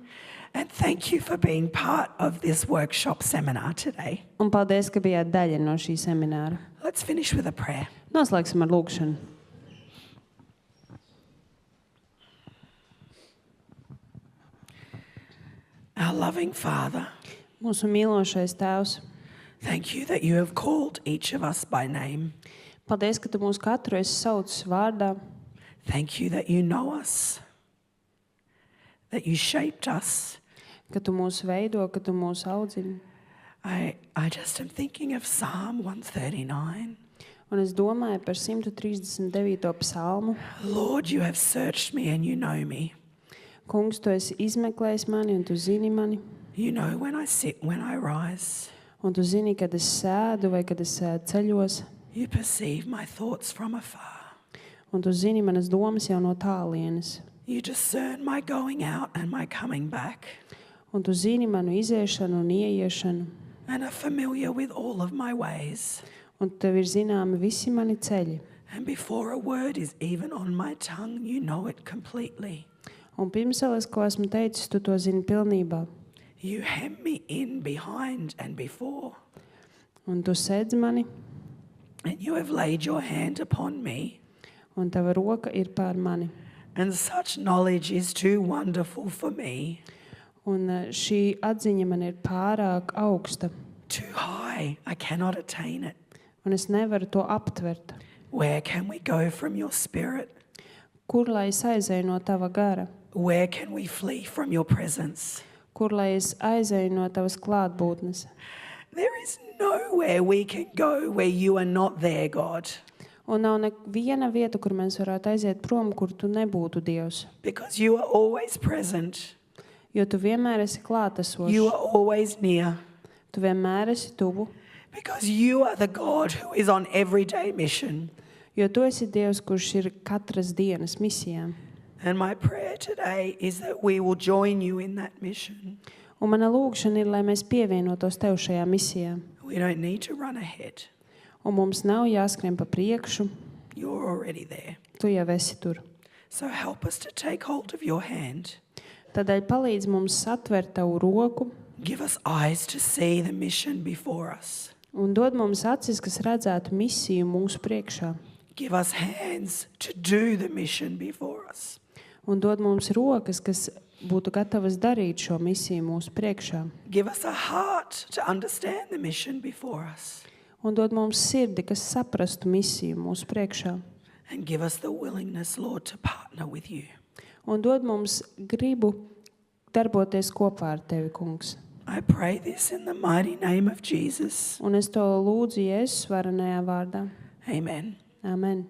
And thank you for being part of this workshop seminar today. Un paldies, ka bijāt daļa no šī semināra. Let's finish with a prayer. Noslēgsim ar lūgšanu. Our loving Father, Mūsu mīlošais Tēvs, thank you that you have called each of us by name. paldies, ka tu mūs katru esi saucis vārdā. Thank you that you know us, that you shaped us. Ka tu mūs veido, ka tu mūs audzini. I just am thinking of Psalm 139. Un es domāju par 139. psalmu. Lord, you have searched me and you know me. Kungs, tu esi izmeklējis mani un tu zini mani. You know when I sit, when I rise. Un tu zini, kad es sēdu vai kad es ceļos. You perceive my thoughts from afar. Un tu zini manas domas jau no tālienes. You discern my going out and my coming back. Un tu zini manu iziešanu un ieiešanu. and are familiar with all of my ways. un tev ir zināmi visi mani ceļi. And before a word is even on my tongue, you know it completely. Un pirms vēl es ko esmu teicis, tu to zini pilnībā. You hem me in behind and before, Un tu sēdz mani, and you have laid your hand upon me. un tava roka ir pār mani. And such knowledge is too wonderful for me, Un šī atziņa man ir pārāk augsta, too high. I cannot attain it. un es nevaru to aptvert. Where can we go from your spirit? Kur lai es aizēju no tava gara? Where can we flee from your presence? Kur lai es aizēju no tavas klātbūtnes? There is nowhere we can go where you are not there, God, Un nav neviena vieta, kur mēs varētu aiziet prom, kur tu nebūtu Dievs. because you are always present. Jo tu vienmēr esi klātesošs, You are always near, tu vienmēr esi tuvu, because you are the God who is on everyday mission. jo tu esi Dievs, kurš ir katras dienas misijā. And my prayer today is that we will join you in that mission. Un mana lūgšana ir, lai mēs pievienotos tev šajā misijā. We don't need to run ahead. Un mums nav jāskrien pa priekšu, You're already there. tu jau esi tur. So help us to take hold of your hand. Tādēļ palīdz mums satvert tavu roku Give us eyes to see the mission before us. un dod mums acis, kas redzētu misiju mūsu priekšā. Give us hands to do the mission before us. Un dod mums rokas, kas būtu gatavas darīt šo misiju mūsu priekšā. Give us a heart to understand the mission before us. Un dod mums sirdi, kas saprastu misiju mūsu priekšā. And give us the willingness, Lord, to partner with you. Un dod mums gribu darboties kopā ar tevi, kungs. I pray this in the mighty name of Jesus. Un es to lūdzu Jēzus varenajā vārdā. Amen. Amen.